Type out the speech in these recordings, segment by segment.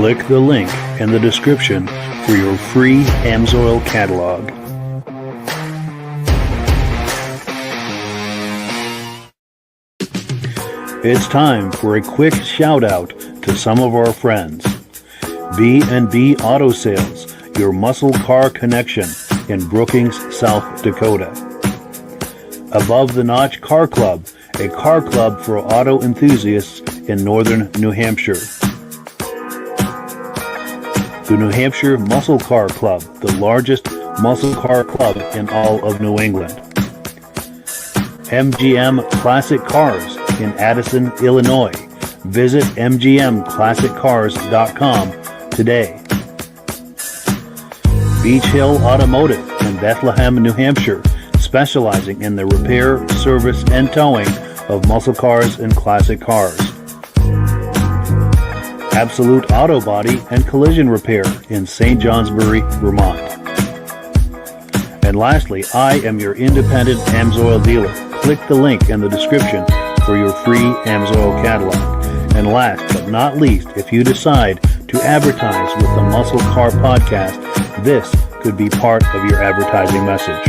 Click the link in the description for your free Amsoil catalog. It's time for a quick shout out to some of our friends. B&B Auto Sales, your muscle car connection in Brookings, South Dakota. Above the Notch Car Club, a car club for auto enthusiasts in northern New Hampshire. The New Hampshire Muscle Car Club, the largest muscle car club in all of New England. MGM Classic Cars in Addison, Illinois. Visit mgmclassiccars.com today. Beach Hill Automotive in Bethlehem, New Hampshire, specializing in the repair, service, and towing of muscle cars and classic cars. Absolute Auto Body and Collision Repair in St. Johnsbury, Vermont. And lastly, I am your independent Amsoil dealer. Click the link in the description for your free Amsoil catalog. And last but not least, if you decide to advertise with the Muscle Car Podcast, this could be part of your advertising message.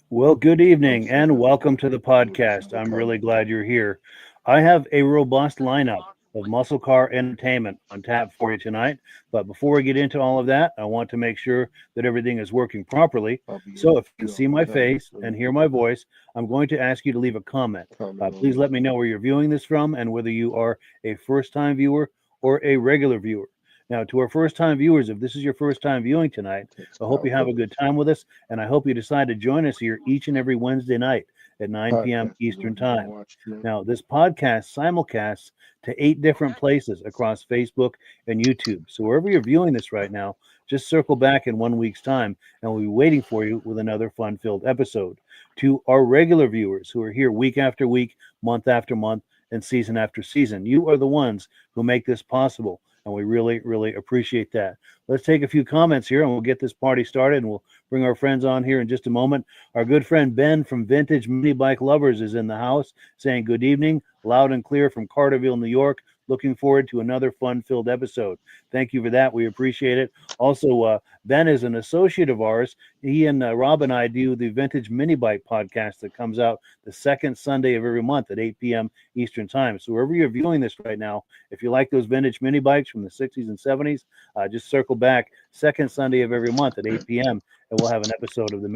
Well, good evening and welcome to the podcast. I'm really glad you're here. I have a robust lineup of muscle car entertainment on tap for you tonight. But before we get into all of that, I want to make sure that everything is working properly. So if you can see my face and hear my voice, I'm going to ask you to leave a comment. Please let me know where you're viewing this from and whether you are a first-time viewer or a regular viewer. Now, to our first-time viewers, if this is your first time viewing tonight, I hope you have a good time with us, and I hope you decide to join us here each and every Wednesday night at 9 p.m. Eastern Time. Now, this podcast simulcasts to 8 different places across Facebook and YouTube. So wherever you're viewing this right now, just circle back in 1 week's time, and we'll be waiting for you with another fun-filled episode. To our regular viewers who are here week after week, month after month, and season after season, you are the ones who make this possible. And we really, really appreciate that. Let's take a few comments here and we'll get this party started, and we'll bring our friends on here in just a moment. Our good friend Ben from Vintage Mini Bike Lovers is in the house saying good evening, loud and clear from Carterville, New York. Looking forward to another fun-filled episode. Thank you for that. We appreciate it. Also, Ben is an associate of ours. He and Rob and I do the Vintage Mini Bike podcast that comes out the second Sunday of every month at 8 p.m. Eastern Time. So wherever you're viewing this right now, if you like those vintage mini bikes from the 60s and 70s, just circle back second Sunday of every month at 8 p.m. and we'll have an episode of the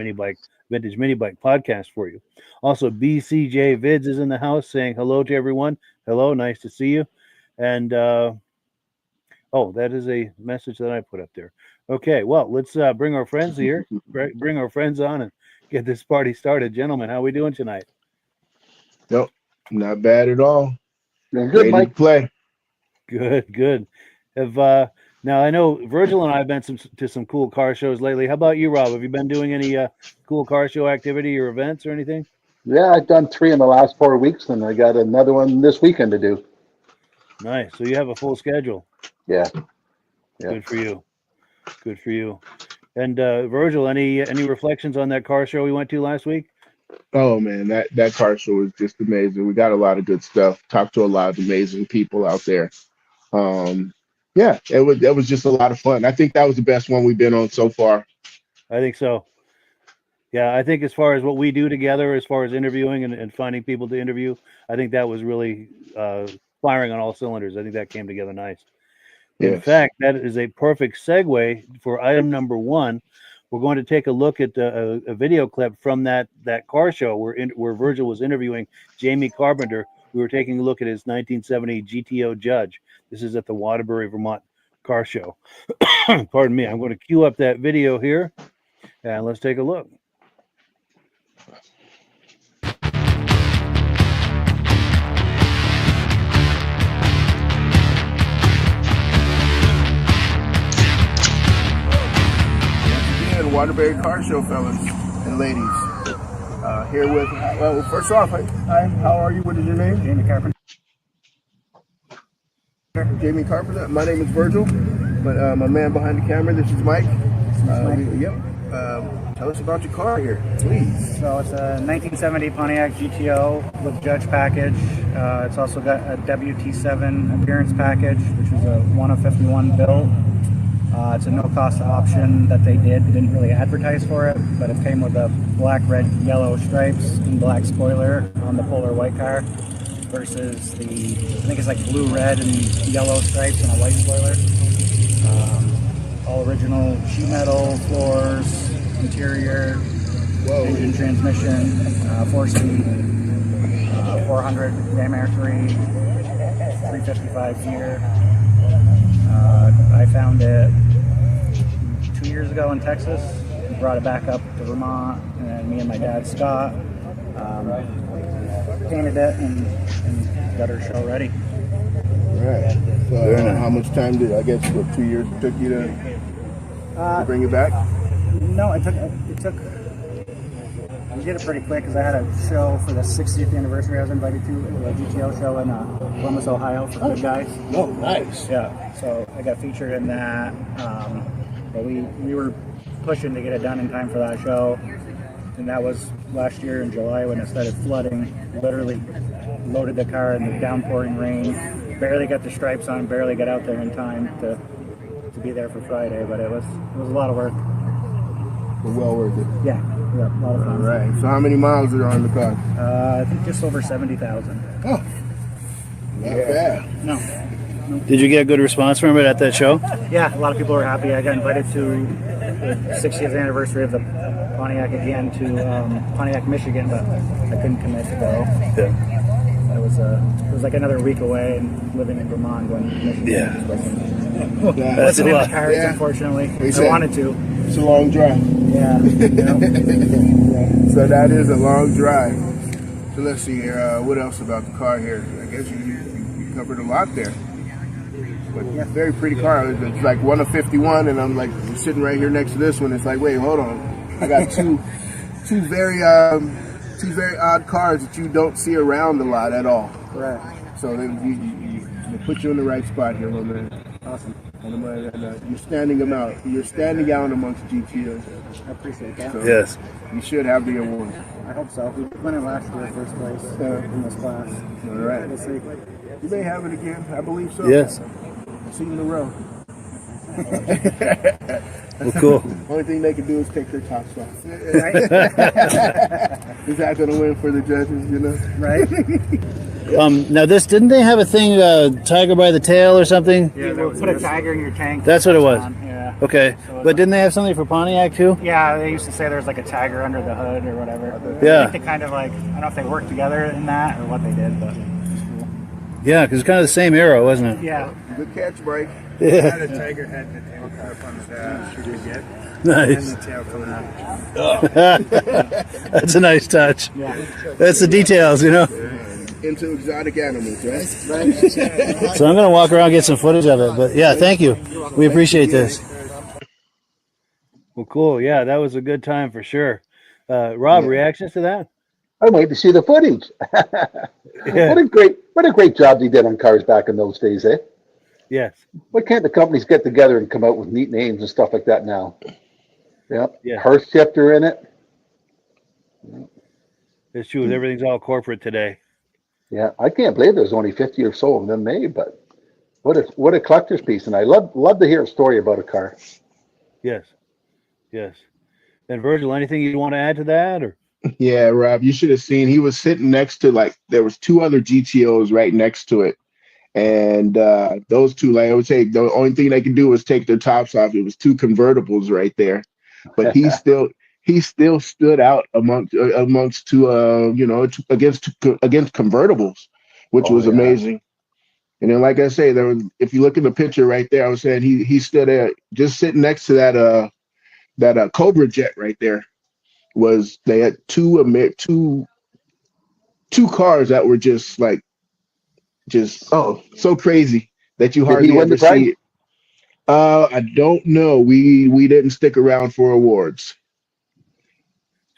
Vintage Mini Bike podcast for you. Also, BCJ Vids is in the house saying hello to everyone. Hello, nice to see you. And that is a message that I put up there. Okay, well, let's bring our friends here, bring our friends on and get this party started. Gentlemen, how are we doing tonight? Nope, not bad at all. Good, Mike. Play. Good. Now I know Virgil and I have been to some cool car shows lately. How about you, Rob? Have you been doing any cool car show activity or events or anything? Yeah, I've done 3 in the last 4 weeks, and I got another one this weekend to do. Nice. So you have a full schedule. Yeah. Good for you. And Virgil, any reflections on that car show we went to last week? Oh man, that car show was just amazing. We got a lot of good stuff. Talked to a lot of amazing people out there. Yeah, it was just a lot of fun. I think that was the best one we've been on so far. I think so. Yeah, I think as far as what we do together, as far as interviewing and finding people to interview, I think that was really firing on all cylinders. I think that came together nice. Yes. In fact, that is a perfect segue for item number 1. We're going to take a look at a video clip from that car show where Virgil was interviewing Jamie Carpenter. We were taking a look at his 1970 GTO Judge. This is at the Waterbury, Vermont car show. Pardon me. I'm going to cue up that video here, and let's take a look. Waterbury Car Show, fellas and ladies. Here with, well, first off, hi, how are you? What is your name? Jamie Carpenter. Jamie Carpenter. My name is Virgil, but my man behind the camera, this is Mike. Yep. Tell us about your car here, please. So it's a 1970 Pontiac GTO with Judge package. It's also got a WT7 appearance package, which is a 1 of 51 build. It's a no-cost option that they didn't really advertise for it, but it came with a black, red, yellow stripes and black spoiler on the polar white car versus the, I think it's like blue, red, and yellow stripes and a white spoiler. All original sheet metal floors, interior, engine, transmission, 4-speed, 400 Ram Air 3, 355 gear. I found it 2 years ago in Texas. We brought it back up to Vermont, and me and my dad Scott painted it and got her show ready. Right. So how much time did, I guess, what, 2 years it took you to bring it back? No, it took. We did it pretty quick because I had a show for the 60th anniversary. I was invited to a GTO show in Columbus, Ohio for Good Guys. Oh, nice. Yeah, so I got featured in that. But we were pushing to get it done in time for that show, and that was last year in July when it started flooding. Literally loaded the car in the downpouring rain. Barely got the stripes on. Barely got out there in time to be there for Friday. But it was a lot of work. Well worth it. Yeah, a lot of fun. All right. So how many miles are on the car? I think just over 70,000. Oh, not bad. No. Did you get a good response from it at that show? Yeah, a lot of people were happy. I got invited to the 60th anniversary of the Pontiac again to Pontiac, Michigan, but I couldn't commit to go. Yeah. It was like another week away, and living in Vermont, going to Michigan. Yeah. Wasn't in the lot. cards, Yeah. unfortunately. They I said- wanted to. It's a long drive. Yeah. So that is a long drive. So let's see here. What else about the car here? I guess you covered a lot there. But yeah, very pretty car. It's like 1 of 51, and I'm like sitting right here next to this one. It's like, wait, hold on. I got two very odd cars that you don't see around a lot at all. Right. So then you put you in the right spot here, my man. Awesome. And you're standing them out. You're standing out amongst GTOs. I appreciate that. So Yes. you should have the award. I hope so. We won it last year, first place in this class. All right. We'll see. You may have it again. I believe so. Yes. See you in a row. Well, cool. Only thing they can do is take their tops off. Right? Is that going to win for the judges, you know? Right? Now didn't they have a thing, tiger by the tail or something? Yeah, they'll put a tiger in your tank. That's what it was. Yeah. Okay. So But didn't they have something for Pontiac too? Yeah, they used to say there's like a tiger under the hood or whatever. Yeah. I think they kind of like, I don't know if they worked together in that or what they did, but it's cool. Yeah, because it's kind of the same era, wasn't it? Yeah. Good catch, Mike. Yeah. The tiger had the tail cap on the dash. You get Nice. and the tail coming out. That's a nice touch. Yeah. That's the details, you know. Into exotic animals, right? So I'm going to walk around and get some footage of it. But yeah, thank you. We appreciate this. Well, cool. Yeah, that was a good time for sure. Rob, reactions to that? I wait to see the footage. Yeah. What a great job they did on cars back in those days, eh? Yes. Why can't the companies get together and come out with neat names and stuff like that now? Yep. Yeah. Hearth shifter in it. It's true. Everything's all corporate today. Yeah, I can't believe there's only 50 or so of them made, but what a collector's piece. And I love to hear a story about a car. Yes. Yes. And Virgil, anything you want to add to that? Or Yeah, Rob, you should have seen. He was sitting next to, like, there was 2 other GTOs right next to it. And those 2, like I would say, the only thing they could do was take their tops off. It was 2 convertibles right there. But he still stood out amongst 2, against convertibles, which was amazing. And then, like I say, there was, if you look in the picture right there, I was saying he stood there just sitting next to that Cobra jet right there. They had two cars that were just so crazy that you hardly ever see it. I don't know. We didn't stick around for awards.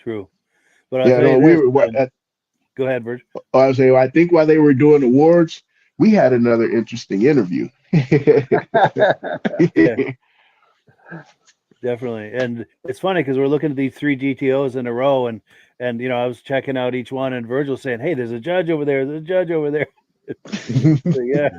true. But Yeah, no, we were. Go ahead, Virgil. I was saying, I think while they were doing awards, we had another interesting interview. Yeah. Definitely. And it's funny because we're looking at these three GTOs in a row, and I was checking out each one, and Virgil saying, "Hey, there's a judge over there. There's a judge over there." So, yeah,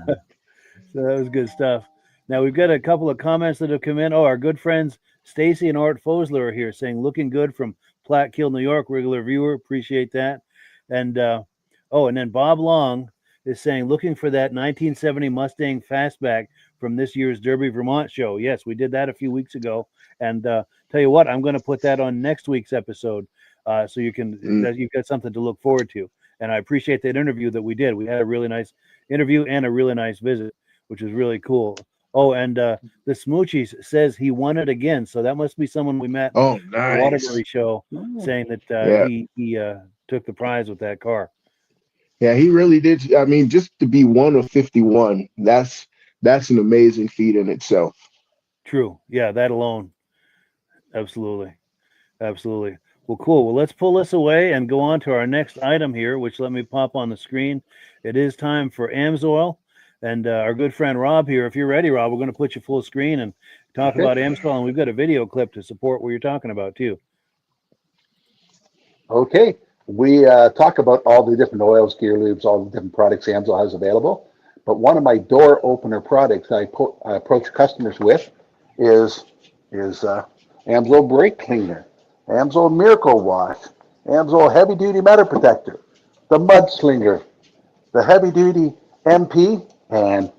so that was good stuff. Now we've got a couple of comments that have come in. Oh, our good friends Stacy and Art Fosler are here saying, "Looking good from Plattkill, New York, regular viewer. Appreciate that." And and then Bob Long is saying, "Looking for that 1970 Mustang Fastback from this year's Derby Vermont show." Yes, we did that a few weeks ago. And tell you what, I'm going to put that on next week's episode, so you can you've got something to look forward to. And I appreciate that interview that we did. We had a really nice interview and a really nice visit, which was really cool. Oh, and the Smoochies says he won it again, so that must be someone we met Oh, at the nice. Waterbury show, saying that Yeah. he took the prize with that car. Yeah, he really did. I mean, just to be 1 of 51, that's an amazing feat in itself. True. Yeah, that alone. Absolutely. Absolutely. Well, cool. Well, let's pull this away and go on to our next item here, which let me pop on the screen. It is time for Amsoil. And our good friend Rob here, if you're ready, Rob, we're going to put you full screen and talk about Amsoil. And we've got a video clip to support what you're talking about, too. Okay. We talk about all the different oils, gear lubes, all the different products Amsoil has available. But one of my door opener products I approach customers with is Amsoil brake cleaner, Amsoil miracle wash, Amsoil heavy duty metal protector, the mud slinger, the heavy duty MP, and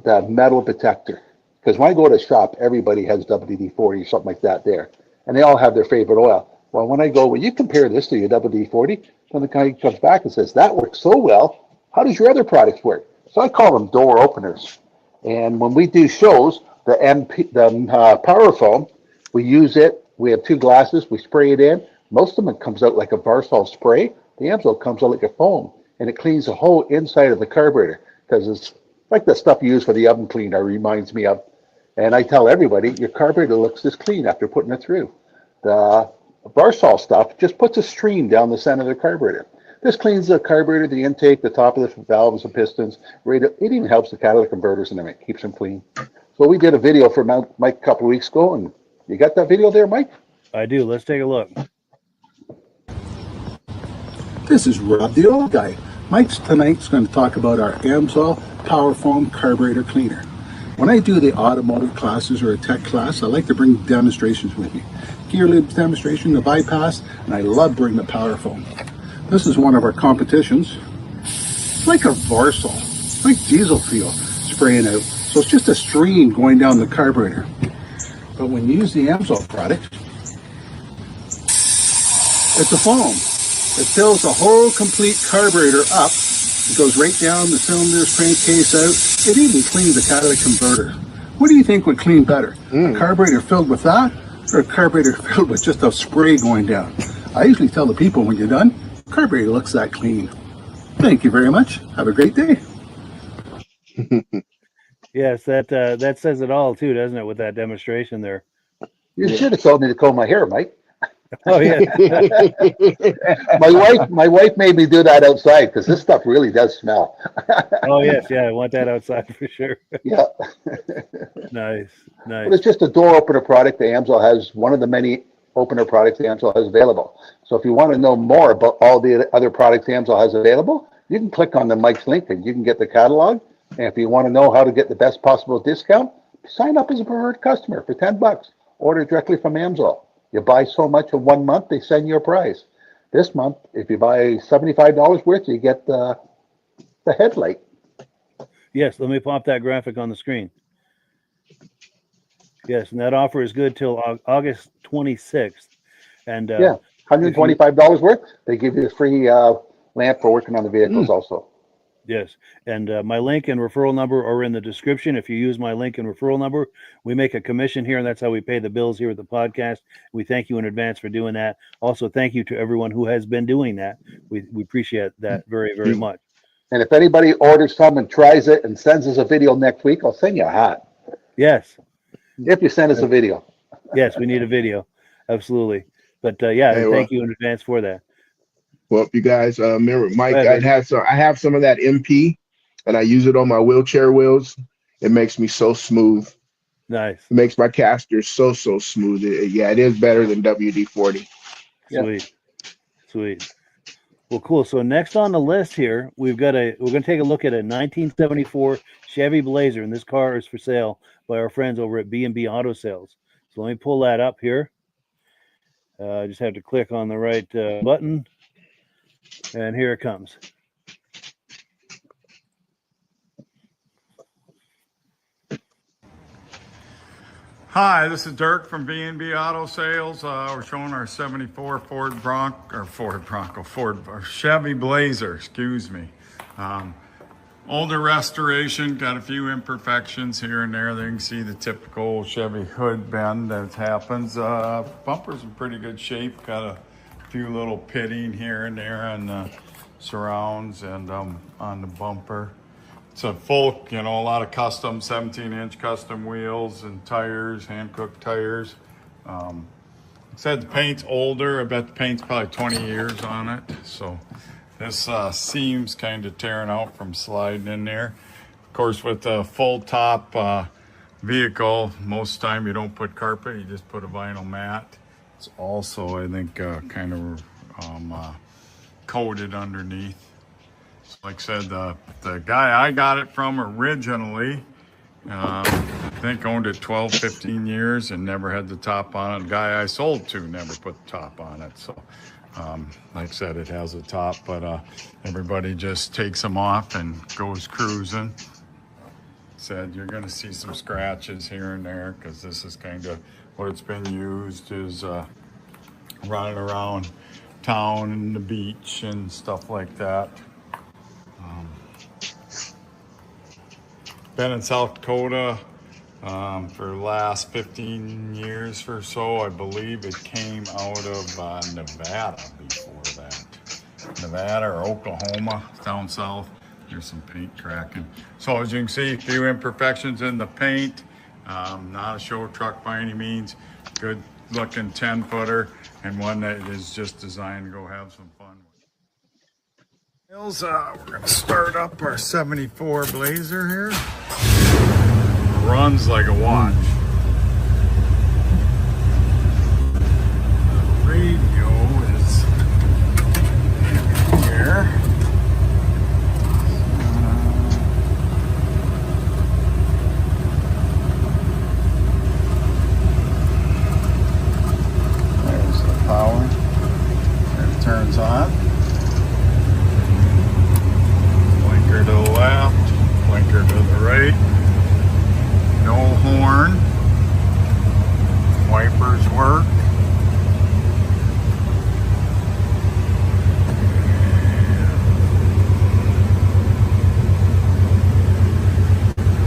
the metal protector. Because when I go to shop, everybody has WD-40 or something like that there, and they all have their favorite oil. Well, when I go, well, you compare this to your WD-40, then the guy comes back and says, that works so well. How does your other products work? So I call them door openers. And when we do shows, the power foam, we use it. We have 2 glasses. We spray it in. Most of them comes out like a Varsol spray. The Amsoil comes out like a foam, and it cleans the whole inside of the carburetor because it's like the stuff you use for the oven cleaner reminds me of. And I tell everybody, your carburetor looks this clean after putting it through. The Varsol stuff just puts a stream down the center of the carburetor. This cleans the carburetor, the intake, the top of the valves and pistons. It even helps the catalytic converters and everything, keeps them clean. So we did a video for Mike a couple of weeks ago, and you got that video there, Mike? I do. Let's take a look. This is Rob, the old guy. Mike's tonight's going to talk about our Amsoil Power Foam Carburetor Cleaner. When I do the automotive classes or a tech class, I like to bring demonstrations with me. Gear lubes demonstration, the bypass, and I love bringing the Power Foam. This is one of our competitions. It's like a Varsol, like diesel fuel spraying out. So it's just a stream going down the carburetor. But when you use the Amsoil product, it's a foam. It fills the whole complete carburetor up. It goes right down the cylinders, crankcase out. It even cleans the catalytic converter. What do you think would clean better? A carburetor filled with that, or a carburetor filled with just a spray going down? I usually tell the people when you're done, carburetor looks that clean. Thank you very much. Have a great day. Yes, that says it all, too, doesn't it, with that demonstration there? You should have told me to comb my hair, Mike. Oh, yeah. My wife made me do that outside because this stuff really does smell. Oh, yes. Yeah, I want that outside for sure. Yeah. Nice. But it's just a door opener product. The Amsoil has one of the many opener products the Amsoil has available. So if you want to know more about all the other products the Amsoil has available, you can click on the Mike's link and you can get the catalog. And if you want to know how to get the best possible discount, sign up as a preferred customer for $10. Order directly from Amsoil. You buy so much in 1 month, they send you a prize. This month, if you buy $75 worth, you get the headlight. Yes, let me pop that graphic on the screen. Yes, and that offer is good till August 26th. And yeah, $125 worth. They give you a free lamp for working on the vehicles also. Yes, and my link and referral number are in the description. If you use my link and referral number, we make a commission here, and that's how we pay the bills here at the podcast. We thank you in advance for doing that. Also, thank you to everyone who has been doing that. We appreciate that very, very much. And if anybody orders some and tries it and sends us a video next week, I'll send you a hat. Yes. If you send us a video. Yes, we need a video. Absolutely. But thank you in advance for that. Well, you guys remember, Mike, I have some of that MP, and I use it on my wheelchair wheels. It makes me so smooth. Nice. It makes my caster so smooth. Yeah, it is better than WD-40. Yeah. Sweet. Sweet. Well, cool. So next on the list here, we're going to take a look at a 1974 Chevy Blazer, and this car is for sale by our friends over at B&B Auto Sales. So let me pull that up here. I just have to click on the right button, and here it comes. Hi, this is Derick from B&B Auto Sales. We're showing our 74 Chevy Blazer, excuse me. Older restoration, got a few imperfections here and there. There you can see the typical Chevy hood bend that happens. Bumper's in pretty good shape. Got a few little pitting here and there on the surrounds and on the bumper. It's a full, a lot of custom 17-inch custom wheels and tires, hand-cooked tires. Said the paint's older. I bet the paint's probably 20 years on it. So this seam's kind of tearing out from sliding in there. Of course, with a full top vehicle, most time you don't put carpet, you just put a vinyl mat. It's also, I think, kind of coated underneath. Like I said, the guy I got it from originally, I think owned it 12, 15 years and never had the top on it. The guy I sold to never put the top on it. So, like I said, it has a top, but everybody just takes them off and goes cruising. Said you're going to see some scratches here and there because this is kind of what it's been used is running around town and the beach and stuff like that. Been in South Dakota for the last 15 years or so. I believe it came out of Nevada before that. Nevada or Oklahoma, down south. There's some paint cracking. So as you can see, a few imperfections in the paint. Not a show truck by any means. Good looking 10-footer and one that is just designed to go have some fun with. We're going to start up our 74 Blazer here. Runs like a watch. The radio is here. There's the power. It turns on. Blinker to the left, blinker to the right. No horn. Wipers work.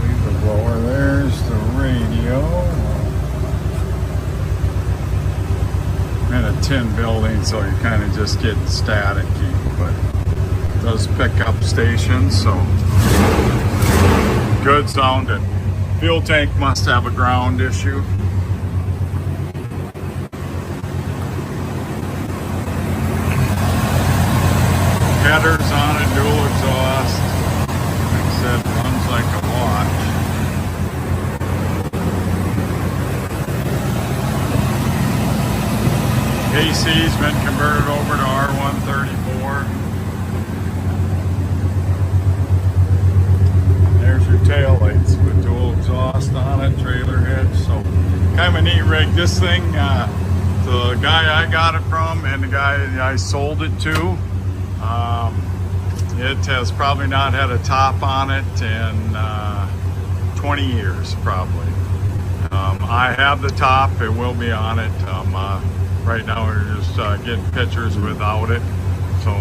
Leave the blower. There's the radio. I'm in a tin building, so you're kind of just getting staticky, but it does pick up stations, so good sounding. Fuel tank must have a ground issue. Headers on a dual exhaust. Like I said, runs like a watch. AC's been converted over to R134. There's your tail lights with dual exhaust on it, trailer hitch. So kind of a neat rig. This thing, the guy I got it from and the guy I sold it to, it has probably not had a top on it in 20 years probably. I have the top, it will be on it. Right now we're just getting pictures without it. So,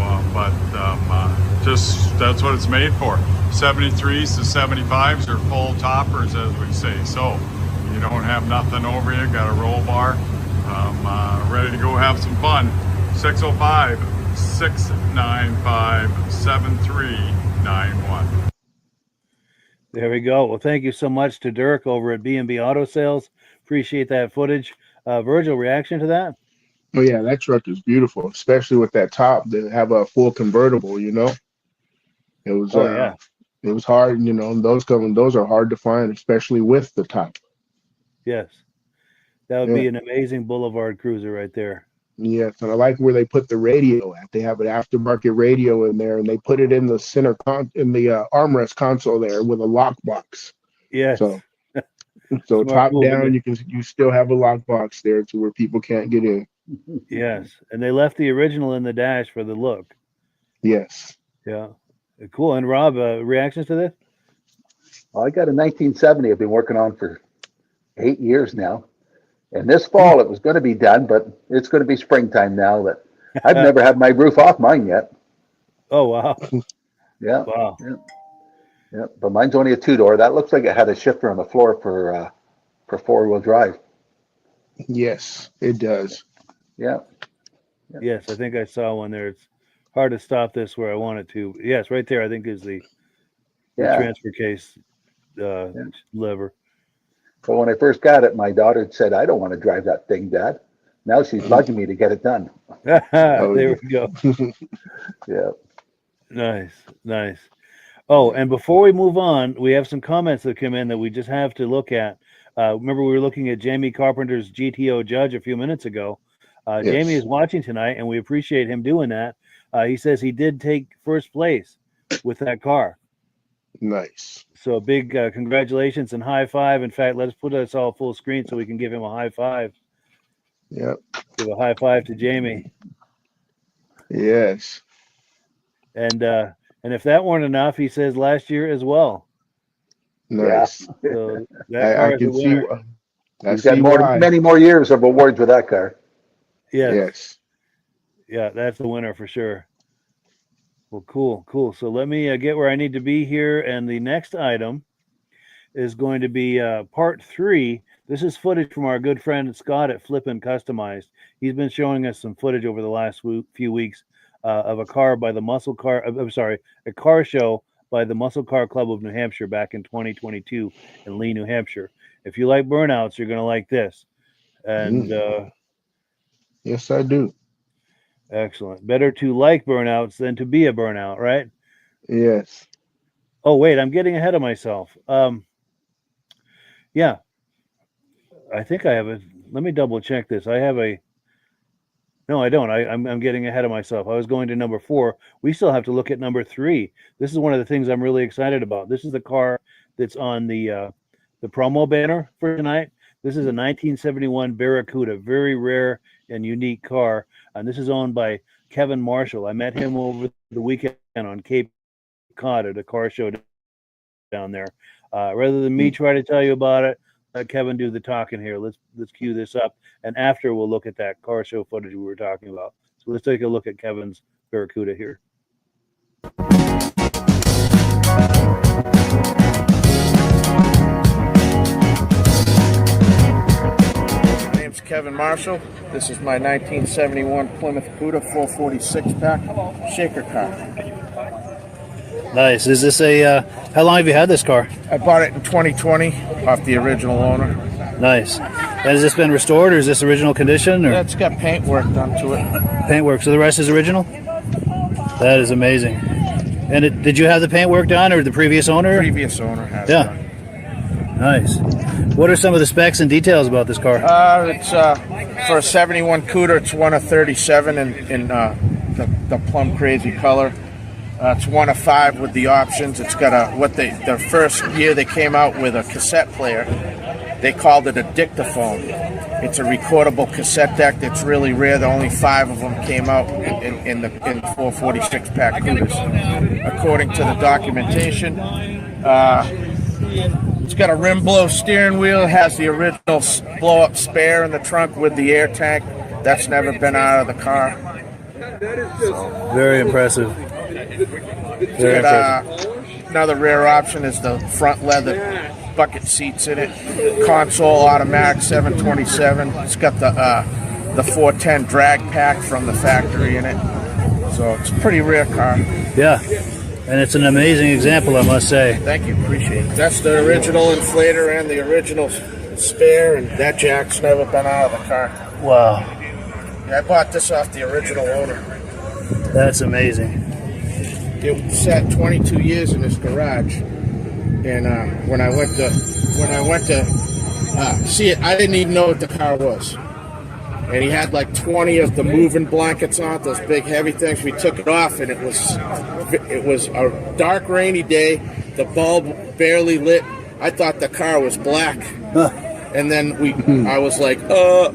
just that's what it's made for. 73s to 75s are full toppers, as we say. So you don't have nothing over you, got a roll bar, ready to go have some fun. 605-695-7391. There we go. Well, thank you so much to Derick over at B&B Auto Sales. Appreciate that footage. Virgil, reaction to that? Oh yeah, that truck is beautiful, especially with that top that have a full convertible. It was it was hard. Those are hard to find, especially with the top. Yes. That would Yeah. be an amazing boulevard cruiser right there. Yes, and I like where they put the radio at. They have an aftermarket radio in there, and they put it in the in the armrest console there with a lockbox. Yes. So Smart top move. down, you still have a lockbox there to where people can't get in. Yes. And they left the original in the dash for the look. Yes. Yeah. Cool. And Rob, reactions to this? Well, I got a 1970 I've been working on for 8 years now. And this fall it was going to be done, but it's going to be springtime now. That I've never had my roof off mine yet. Oh, wow. Yeah. Wow. Yeah. But mine's only a 2-door. That looks like it had a shifter on the floor for 4-wheel drive. Yes, it does. Yeah. Yes, I think I saw one there. It's hard to stop this where I want it to. Yes, right there, I think is the transfer case lever. But when I first got it, my daughter said, "I don't want to drive that thing, Dad." Now she's bugging me to get it done. There we go. Yeah. Nice. Oh, and before we move on, we have some comments that come in that we just have to look at. Remember, we were looking at Jamie Carpenter's GTO Judge a few minutes ago. Yes. Jamie is watching tonight, and we appreciate him doing that. He says he did take first place with that car. Nice. So a big congratulations and high five. In fact, let's put us all full screen so we can give him a high five. Yep. Give a high five to Jamie. Yes. And if that weren't enough, he says last year as well. Nice. Yeah. So that car I is a can see. winner. He's got many more years of awards with that car. Yes. Yeah, that's the winner for sure. Well, cool. So let me get where I need to be here. And the next item is going to be part 3. This is footage from our good friend Scott at Flippin' Customized. He's been showing us some footage over the last few weeks of a car by the a car show by the Muscle Car Club of New Hampshire back in 2022 in Lee, New Hampshire. If you like burnouts, you're going to like this. And yes, I do. Excellent. Better to like burnouts than to be a burnout, right? Yes. Oh, wait, I'm getting ahead of myself. Yeah. I think I have let me double check this. No, I don't. I'm getting ahead of myself. I was going to number 4. We still have to look at number 3. This is one of the things I'm really excited about. This is the car that's on the promo banner for tonight. This is a 1971 Barracuda, very rare and unique car. And this is owned by Kevin Marshall. I met him over the weekend on Cape Cod at a car show down there. Rather than me try to tell you about it, let Kevin do the talking here. Let's cue this up. And after we'll look at that car show footage we were talking about. So let's take a look at Kevin's Barracuda here. Kevin Marshall. This is my 1971 Plymouth Cuda 446 pack shaker car. Nice. Is this how long have you had this car? I bought it in 2020 off the original owner. Nice. Has this been restored or is this original condition? Or? Yeah, it's got paint work done to it. Paint work. So the rest is original? That is amazing. And did you have the paint work done or the previous owner? Previous owner has done. Nice. What are some of the specs and details about this car? It's for a 71 Cuda. It's one of 37 in the plum crazy color. It's one of 5 with the options. It's got the first year they came out with a cassette player, they called it a dictaphone. It's a recordable cassette deck that's really rare. The only 5 of them came out in 446 pack Cudas, according to the documentation. It's got a rim blow steering wheel. It has the original blow-up spare in the trunk with the air tank. That's never been out of the car. Very impressive. Another rare option is the front leather bucket seats in it. Console automatic 727. It's got the 410 drag pack from the factory in it. So it's a pretty rare car. Yeah. And it's an amazing example, I must say. Thank you, appreciate it. That's the original inflator and the original spare, and that jack's never been out of the car. Wow. Yeah, I bought this off the original owner. That's amazing. It sat 22 years in this garage, and when I went to See it. I didn't even know what the car was. And he had like 20 of the moving blankets on, those big heavy things. We took it off, and it was a dark, rainy day. The bulb barely lit. I thought the car was black. And then I was like,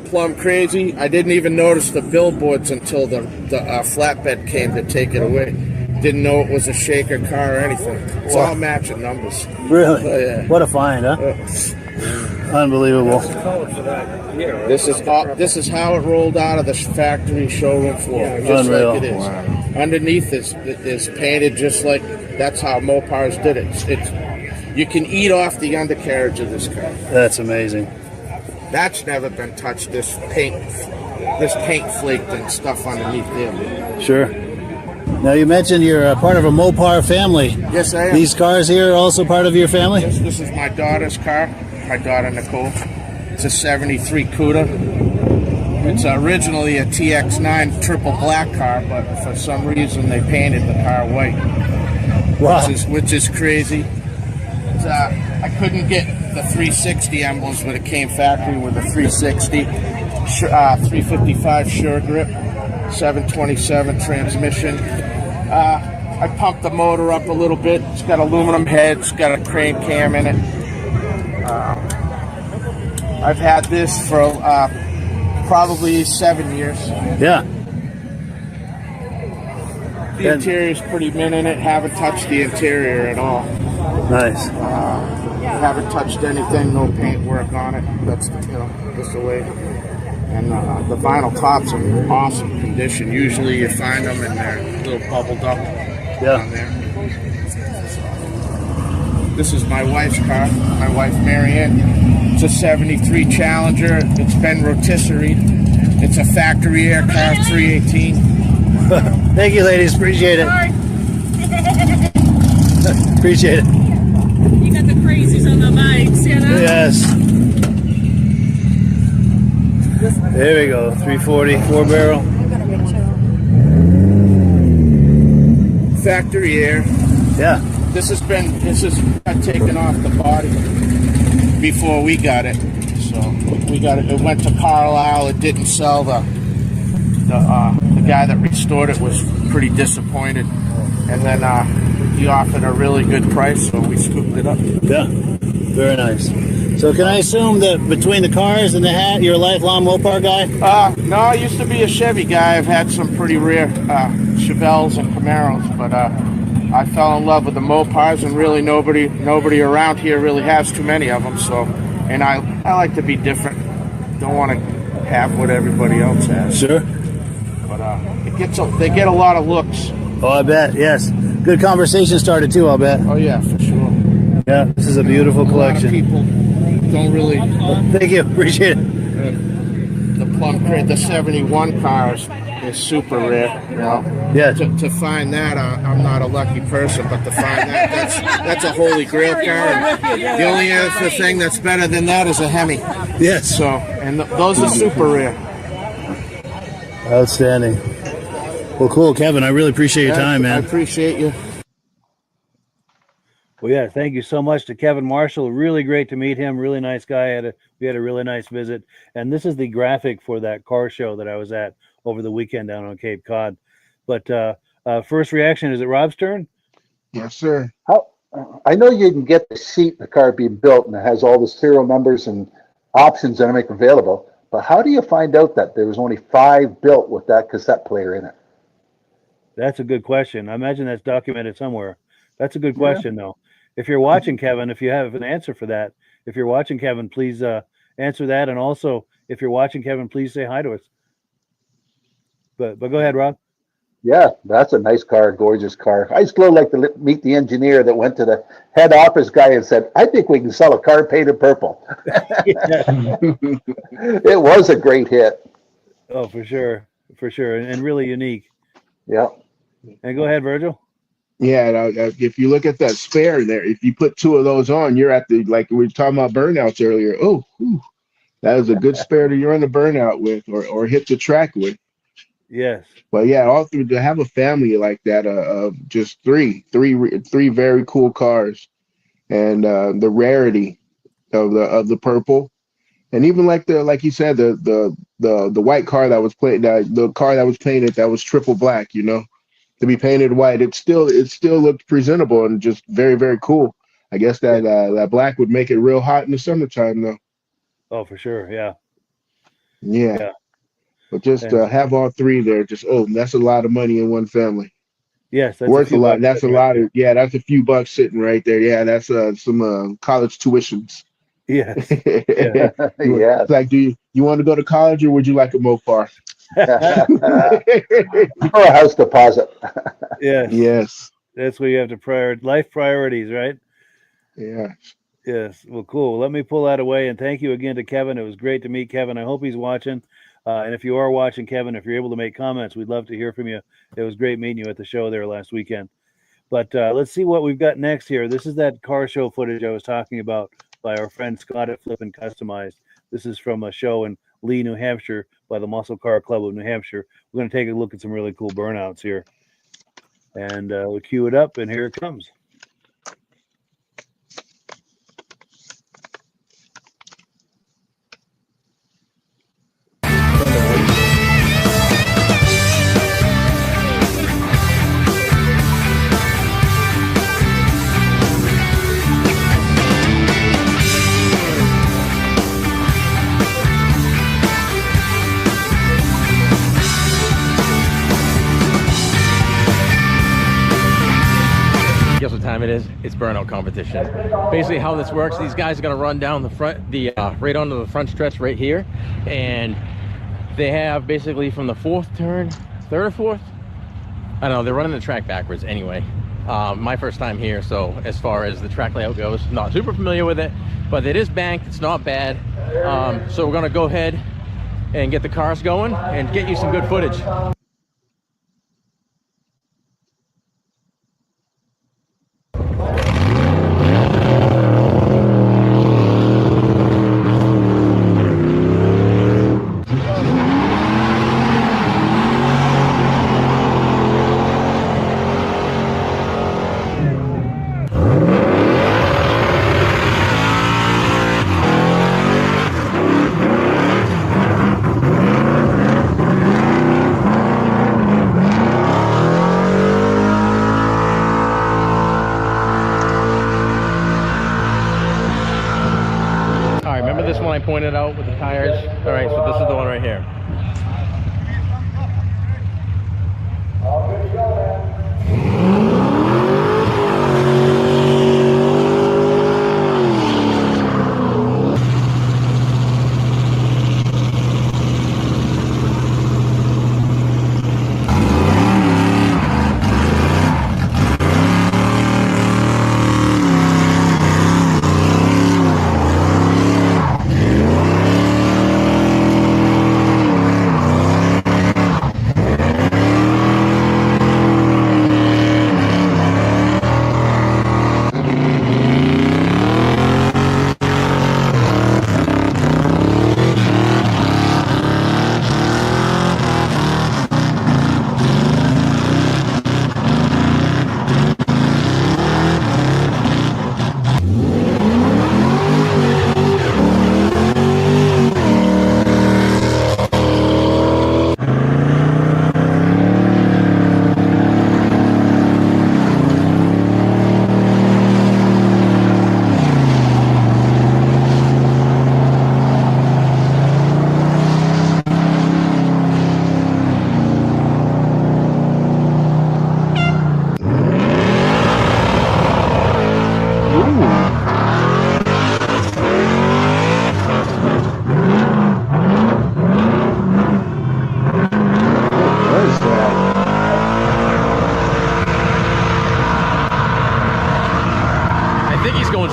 plumb crazy. I didn't even notice the billboards until the flatbed came to take it away. Didn't know it was a shaker car or anything. It's all matching numbers. Really? Oh, yeah. What a find, huh? Unbelievable. This is how it rolled out of the factory showroom floor, just Unreal. like it is. Wow. Underneath is painted just like that's how Mopars did it. It's you can eat off the undercarriage of this car. That's amazing. That's never been touched. This paint flaked and stuff underneath there. Sure. Now you mentioned you're part of a Mopar family. Yes, I am. These cars here are also part of your family? This is my daughter's car. My daughter Nicole. It's a '73 Cuda. It's originally a TX9 triple black car, but for some reason they painted the car white. Wow. Which is crazy. I couldn't get the 360 emblems when it came factory with a 360, 355 Sure Grip, 727 transmission. I pumped the motor up a little bit. It's got aluminum head. It's got a crane cam in it. I've had this for probably 7 years. Yeah. The interior's pretty mint in it. Haven't touched the interior at all. Nice. Haven't touched anything. No paint work on it. That's just the way. And the vinyl tops are in awesome condition. Usually you find them and they're a little bubbled up on there. This is my wife's car. My wife Marianne. It's a '73 Challenger. It's been rotisserie. It's a factory air car, 318. Thank you, ladies. Appreciate it. Appreciate it. You got the crazies on the bikes, you know? Yes. There we go. 340 4 barrel. Factory air. Yeah. This has got taken off the body before we got it. So we got it. It went to Carlisle. It didn't sell. The guy that restored it was pretty disappointed, and then he offered a really good price, so we scooped it up. Yeah. Very nice. So can I assume that between the cars and the hat, you're a lifelong Mopar guy? No, I used to be a Chevy guy. I've had some pretty rare Chevelles and Camaros, but I fell in love with the Mopars, and really nobody around here really has too many of them. So, and I like to be different. Don't want to have what everybody else has. Sure. But they get a lot of looks. Oh, I bet. Yes. Good conversation started too, I'll bet. Oh yeah, for sure. Yeah, this is a beautiful collection. A lot of people don't really. Thank you. Appreciate it. The plum crate, the '71 cars is super rare. You know. Yeah. To find that, I'm not a lucky person, but to find that's a holy grail car. And the only other thing that's better than that is a Hemi. Yes. So, and those are super rare. Outstanding. Well, cool, Kevin. I really appreciate your time, man. I appreciate you. Well, yeah, thank you so much to Kevin Marshall. Really great to meet him. Really nice guy. We had a really nice visit. And this is the graphic for that car show that I was at over the weekend down on Cape Cod. But first reaction, is it Rob's turn? Yes, sir. I know you can get the seat, the car being built, and it has all the serial numbers and options that make available. But how do you find out that there was only 5 built with that cassette player in it? That's a good question. I imagine that's documented somewhere. That's a good question, though. If you're watching, Kevin, if you have an answer for that, if you're watching, Kevin, please answer that. And also, if you're watching, Kevin, please say hi to us. But go ahead, Rob. Yeah, that's a nice car, gorgeous car. I still like to meet the engineer that went to the head office guy and said, I think we can sell a car painted purple. It was a great hit. Oh, for sure. For sure. And really unique. Yeah. And go ahead, Virgil. Yeah, if you look at that spare there, if you put 2 of those on, you're at the, like we were talking about burnouts earlier. Oh, that is a good spare to run the burnout with or hit the track with. Yes. But yeah, all through to have a family like that of just three very cool cars, and the rarity of the purple, And even like like you said, the white car that was the car that was painted, that was triple black, you know, to be painted white, it still looked presentable and just very, very cool. I guess that that black would make it real hot in the summertime though. Oh, for sure. Yeah. Yeah. Yeah. But just And have all three there, just that's a lot of money in one family. yes, that's a Worth a few lot. bucks That's a sitting right lot there. of that's a few bucks sitting right there. Yeah, that's some college tuitions. Yes. Yeah. Yes. Like, you want to go to college or would you like a Mopar? Or a house deposit. Yes. Yes. That's where you have to life priorities, right? Yeah. Yes. Well, cool. Let me pull that away. And thank you again to Kevin. It was great to meet Kevin. I hope he's watching. And if you are watching, Kevin, if you're able to make comments, we'd love to hear from you. It was great meeting you at the show there last weekend. But let's see what we've got next here. This is that car show footage I was talking about by our friend Scott at Flip and Customized. This is from a show in Lee, New Hampshire by the Muscle Car Club of New Hampshire. We're going to take a look at some really cool burnouts here. And we'll cue it up, and here it comes. Guess what time it is? It's burnout competition. Basically how this works, these guys are gonna run down the front, right onto the front stretch right here, and they have basically from the fourth turn, third or fourth? I don't know, they're running the track backwards anyway. My first time here, so as far as the track layout goes, not super familiar with it, but it is banked, it's not bad. So we're gonna go ahead and get the cars going and get you some good footage. Remember this one I pointed out with the tires? All right, so this is the one right here.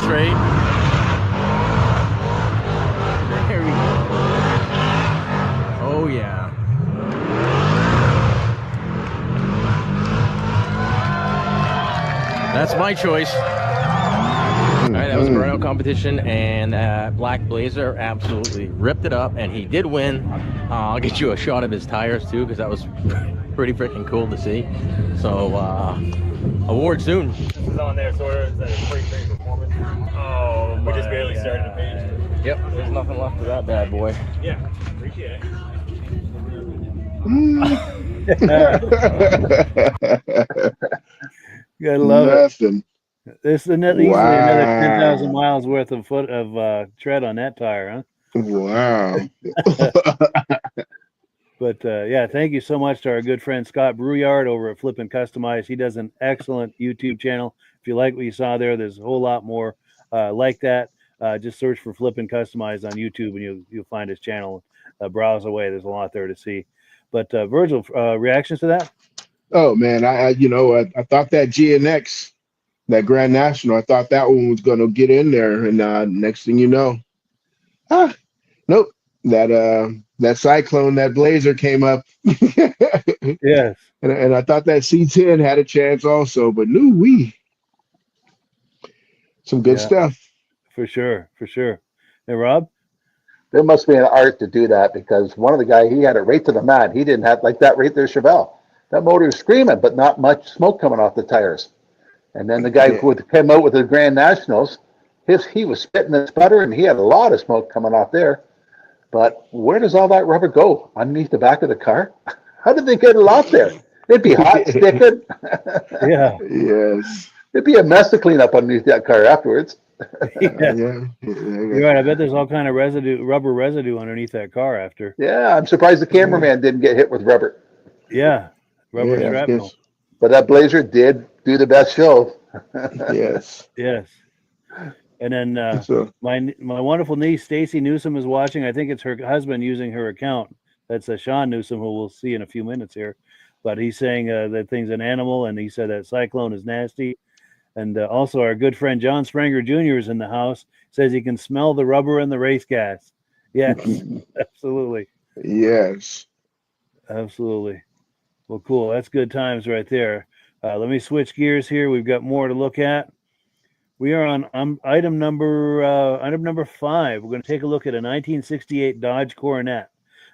Straight. There we go. Oh yeah. That's my choice. All right, that was burnout competition, and Black Blazer absolutely ripped it up, and he did win. I'll get you a shot of his tires too, because that was pretty freaking cool to see. So award soon. This is on there, so it's a great performance. Oh, we just barely started the page. Yep, there's nothing left of that bad boy. Yeah, appreciate it. You gotta love Nothing. it. This is easily another 10,000 miles worth of tread on that tire, huh? Wow. But yeah, thank you so much to our good friend Scott Brouillard over at Flippin' Customized. He does an excellent YouTube channel. If you like what you saw there, there's a whole lot more like that. Just search for Flippin' Customized on YouTube and you'll find his channel. Browse away. There's a lot there to see. But Virgil, reactions to that? Oh man, I thought that GNX, that Grand National, I thought that one was going to get in there, and next thing you know, nope, that Cyclone, that Blazer came up. Yes, and I thought that C10 had a chance also, but some good stuff for sure. Hey, Rob. There must be an art to do that, because one of the guys, he had it right to the mat. He didn't have like that right there, Chevelle. That motor was screaming, but not much smoke coming off the tires. And then the guy who came out with the Grand Nationals, he was spitting and sputtering, and he had a lot of smoke coming off there. But where does all that rubber go? Underneath the back of the car? How did they get it off there? It'd be hot, sticking. Yeah. Yes. It'd be a mess to clean up underneath that car afterwards. Yeah. You're right. I bet there's all kind of rubber residue underneath that car after. Yeah, I'm surprised the cameraman didn't get hit with rubber. Yeah, rubber shrapnel. But that Blazer did do the best show. Yes. And then my wonderful niece Stacy Newsom is watching. I think it's her husband using her account. That's Sean Newsom, who we'll see in a few minutes here. But he's saying that thing's an animal, and he said that Cyclone is nasty. And also our good friend John Springer Jr. is in the house. Says he can smell the rubber and the race gas. Yes, absolutely. Yes. Absolutely. Well, cool. That's good times right there. Let me switch gears here. We've got more to look at. We are on item number 5. We're going to take a look at a 1968 Dodge Coronet.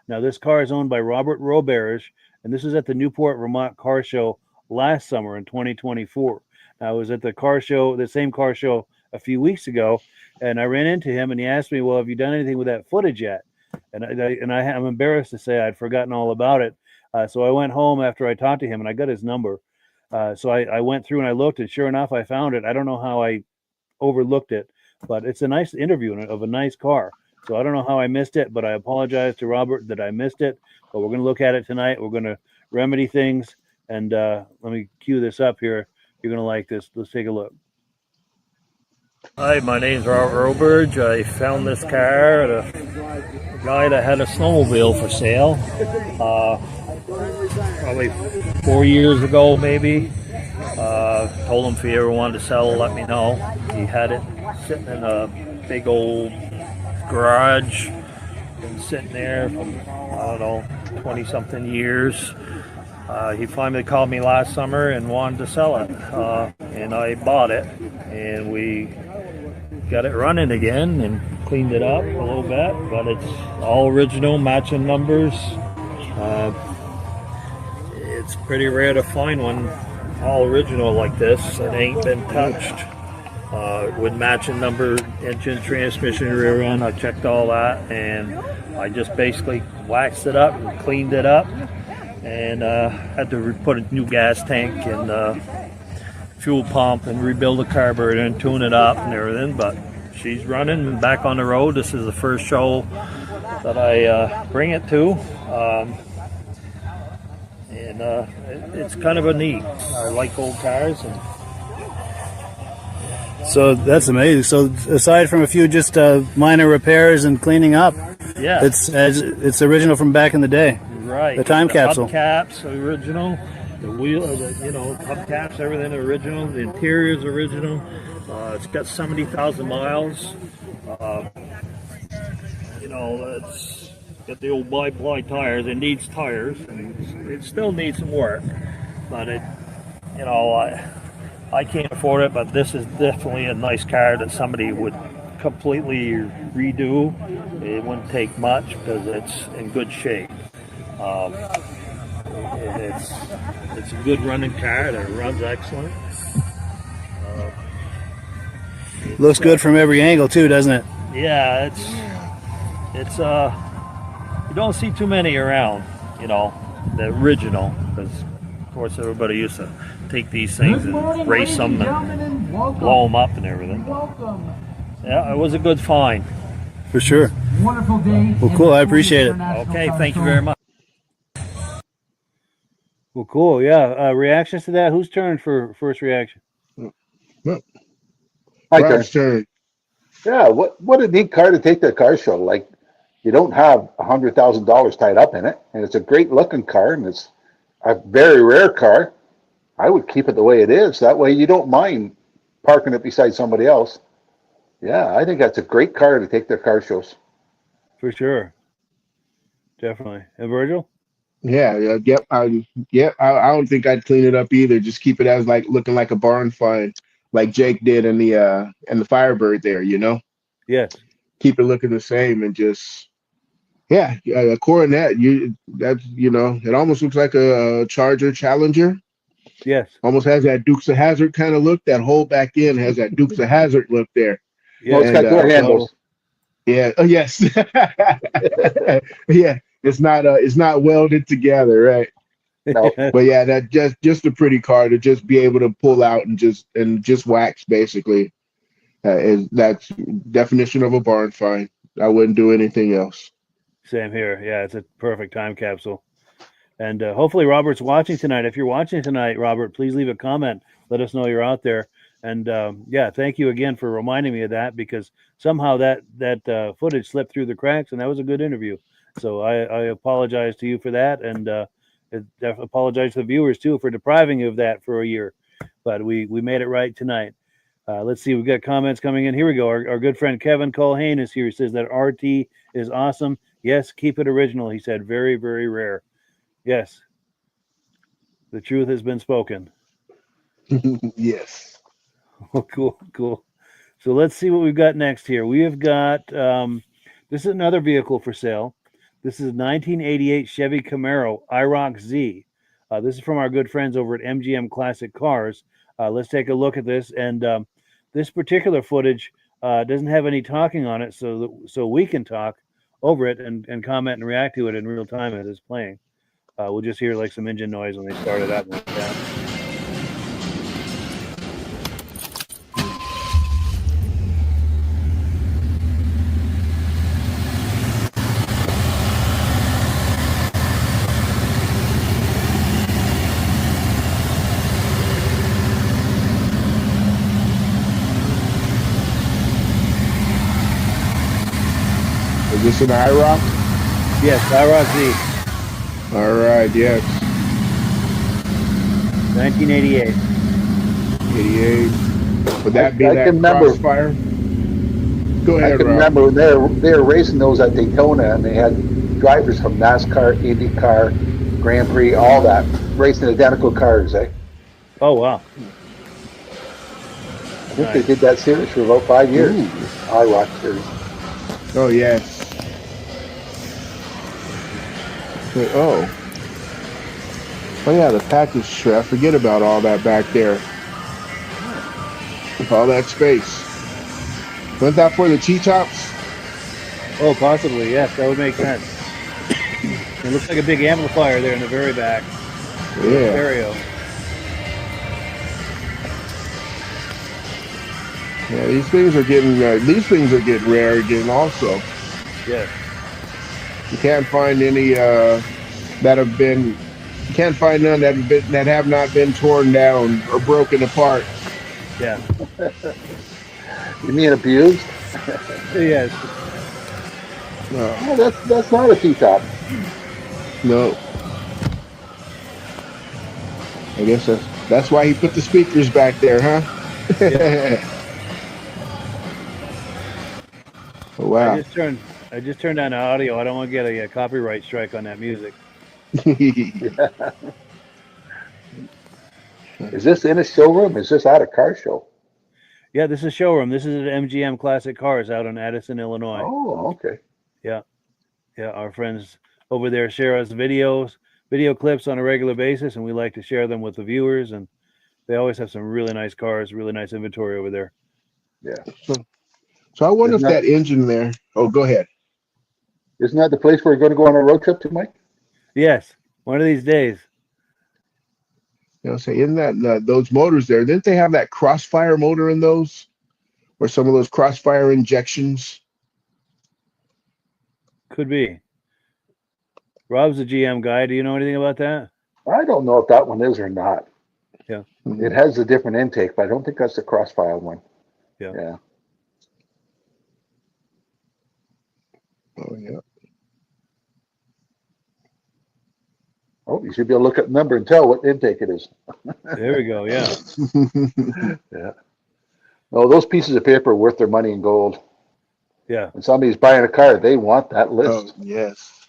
Now, this car is owned by Robert Roberge, and this is at the Newport, Vermont Car Show last summer in 2024. I was at the same car show a few weeks ago, and I ran into him, and he asked me, "Well, have you done anything with that footage yet?" And I'm embarrassed to say I'd forgotten all about it. So I went home after I talked to him, and I got his number. So I went through and I looked, and sure enough, I found it. I don't know how I overlooked it, but it's a nice interview of a nice car. So I don't know how I missed it, but I apologize to Robert that I missed it. But we're going to look at it tonight. We're going to remedy things, and let me cue this up here. You're going to like this. Let's take a look. Hi, my name's Robert Roberge. I found this car at a guy that had a snowmobile for sale probably 4 years ago, maybe. Told him if he ever wanted to sell, let me know. He had it sitting in a big old garage, been sitting there for, I don't know, 20-something years. He finally called me last summer and wanted to sell it, and I bought it, and we got it running again and cleaned it up a little bit, but it's all original, matching numbers. It's pretty rare to find one all original like this. It ain't been touched. With matching number, engine, transmission, rear end, I checked all that, and I just basically waxed it up and cleaned it up, and had to put a new gas tank and fuel pump and rebuild the carburetor and tune it up and everything. But she's running and back on the road. This is the first show that I bring it to, and it's kind of a neat. I like old cars. And so that's amazing. So aside from a few just minor repairs and cleaning up, yeah, it's original from back in the day. Right. The time capsule. Hubcaps original. The wheel, hubcaps, everything original. The interior's original. It's got 70,000 miles. It's got the old bi-ply tires. It needs tires. And it still needs some work, but I can't afford it. But this is definitely a nice car that somebody would completely redo. It wouldn't take much because it's in good shape. It's a good running car. It runs excellent. Looks good from every angle too, doesn't it? Yeah, it's you don't see too many around, you know, the original, because of course everybody used to take these things and race them and blow them up and everything. Yeah, it was a good find. For sure. Wonderful day. Well, cool. I appreciate it. Okay, thank you very much. Well, cool. Yeah. Reactions to that? Whose turn for first reaction? Well, My Rob's turn. turn. Yeah, what a neat car to take to a car show. Like, you don't have $100,000 tied up in it, and it's a great looking car, and it's a very rare car. I would keep it the way it is. That way, you don't mind parking it beside somebody else. Yeah, I think that's a great car to take to car shows. For sure. Definitely. And Virgil? Yeah. I don't think I'd clean it up either. Just keep it as like looking like a barn find, like Jake did in the Firebird there. You know, Yes. keep it looking the same and just a Coronet. It almost looks like a Charger Challenger. Yes. Almost has that Dukes of Hazzard kind of look. That whole back end has that Dukes of Hazzard look there. Well, it's Yeah. got door handles. Yeah. Oh, yes. Yeah. It's not welded together, right? No. But yeah, that just a pretty car to just be able to pull out and just wax basically. That's definition of a barn find. I wouldn't do anything else. Same here. Yeah, it's a perfect time capsule. And hopefully Robert's watching tonight. If you're watching tonight, Robert, please leave a comment. Let us know you're out there. And thank you again for reminding me of that, because somehow that footage slipped through the cracks, and that was a good interview. So I apologize to you for that, and apologize to the viewers too for depriving you of that for a year. But we made it right tonight. Let's see. We've got comments coming in. Here we go. Our good friend Kevin Colhane is here. He says that RT is awesome. Yes, keep it original. He said very, very rare. Yes. The truth has been spoken. Yes. Oh, cool. So let's see what we've got next here. We have got, this is another vehicle for sale. This is 1988 Chevy Camaro IROC Z. This is from our good friends over at MGM Classic Cars. Let's take a look at this. And this particular footage doesn't have any talking on it, so we can talk over it and comment and react to it in real time as it's playing. We'll just hear like some engine noise when they start it up and went down. Is this an IROC? Yes, IROC Z. All right, yes. 1988. 88. Would that be I that can remember. Crossfire? Go I ahead, can Rob. remember they were racing those at Daytona, and they had drivers from NASCAR, IndyCar, Grand Prix, all that, racing identical cars, eh? Oh, wow. I think they did that series for about 5 years. Ooh. IROC series. Oh, yes. Wait, oh, yeah, the package tray. I forget about all that back there. All that space. Wasn't that for the T-tops? Oh, possibly, yes. That would make sense. It looks like a big amplifier there in the very back. Yeah. Stereo. Yeah, these things are getting rare again also. Yes. You can't find any you can't find none that have not been torn down or broken apart. Yeah. You mean abused? Yes. No. Oh, that's not a T-top. No. I guess that's why he put the speakers back there, huh? Yeah. Oh, wow. I just turned on the audio. I don't want to get a copyright strike on that music. Is this in a showroom? Is this at a car show? Yeah, this is showroom. This is at MGM Classic Cars out in Addison, Illinois. Oh, okay. Yeah. Yeah, our friends over there share us video clips on a regular basis, and we like to share them with the viewers, and they always have some really nice cars, really nice inventory over there. Yeah. So I wonder Isn't if that, that engine there. Oh, go ahead. isn't that the place where we're going to go on a road trip to, Mike? Yes, one of these days. You know, say in that those motors there, didn't they have that crossfire motor in those, or some of those crossfire injections? Could be. Rob's a GM guy. Do you know anything about that? I don't know if that one is or not. Yeah. It has a different intake, but I don't think that's the crossfire one. Yeah. Yeah. Oh yeah. Oh, you should be able to look at the number and tell what intake it is. There we go. Yeah. Yeah. No, those pieces of paper are worth their money in gold. Yeah. When somebody's buying a car, they want that list. Oh yes.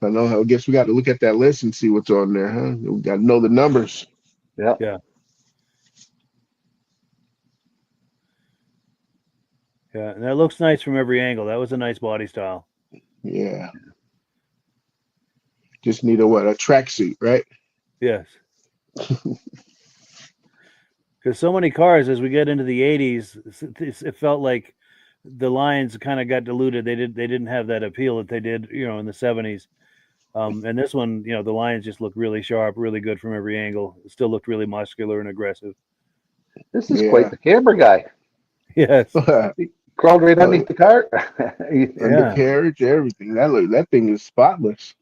I know. I guess we got to look at that list and see what's on there, huh? We got to know the numbers. Yeah. Yeah. Yeah. And that looks nice from every angle. That was a nice body style. Yeah. Just need a what? A tracksuit, right? Yes. Because so many cars, as we get into the 80s, it felt like the lines kind of got diluted. They didn't have that appeal that they did, in the 70s. And this one, the lines just look really sharp, really good from every angle. It still looked really muscular and aggressive. This is quite the camera guy. Yes. He crawled right underneath the car. Undercarriage, everything. That thing is spotless.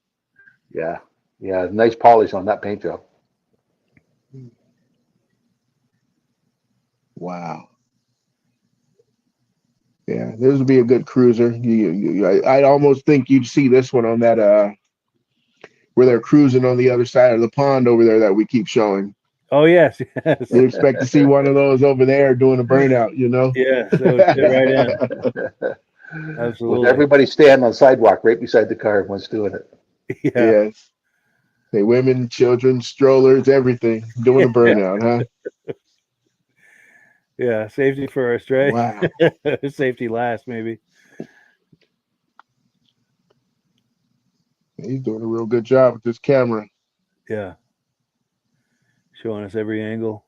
Yeah. Yeah. Nice polish on that paint job. Wow. Yeah, this would be a good cruiser. I'd almost think you'd see this one on that where they're cruising on the other side of the pond over there that we keep showing. Oh yes, yes. You expect to see one of those over there doing a burnout, Yes, that would fit right in. Absolutely. With everybody standing on the sidewalk right beside the car and one's doing it. Yeah. Yes. Say women, children, strollers, everything doing a burnout, huh? Yeah, safety first, right? Wow. Safety last, maybe. He's doing a real good job with this camera. Yeah. Showing us every angle.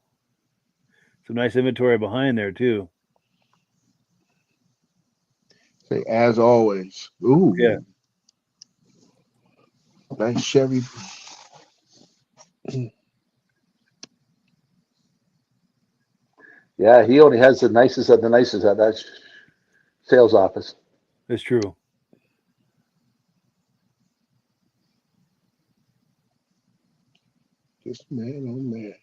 Some nice inventory behind there, too. Say, as always. Ooh. Yeah. Nice Chevy. Yeah, he only has the nicest of the nicest at that sales office. It's true. Just man, oh man.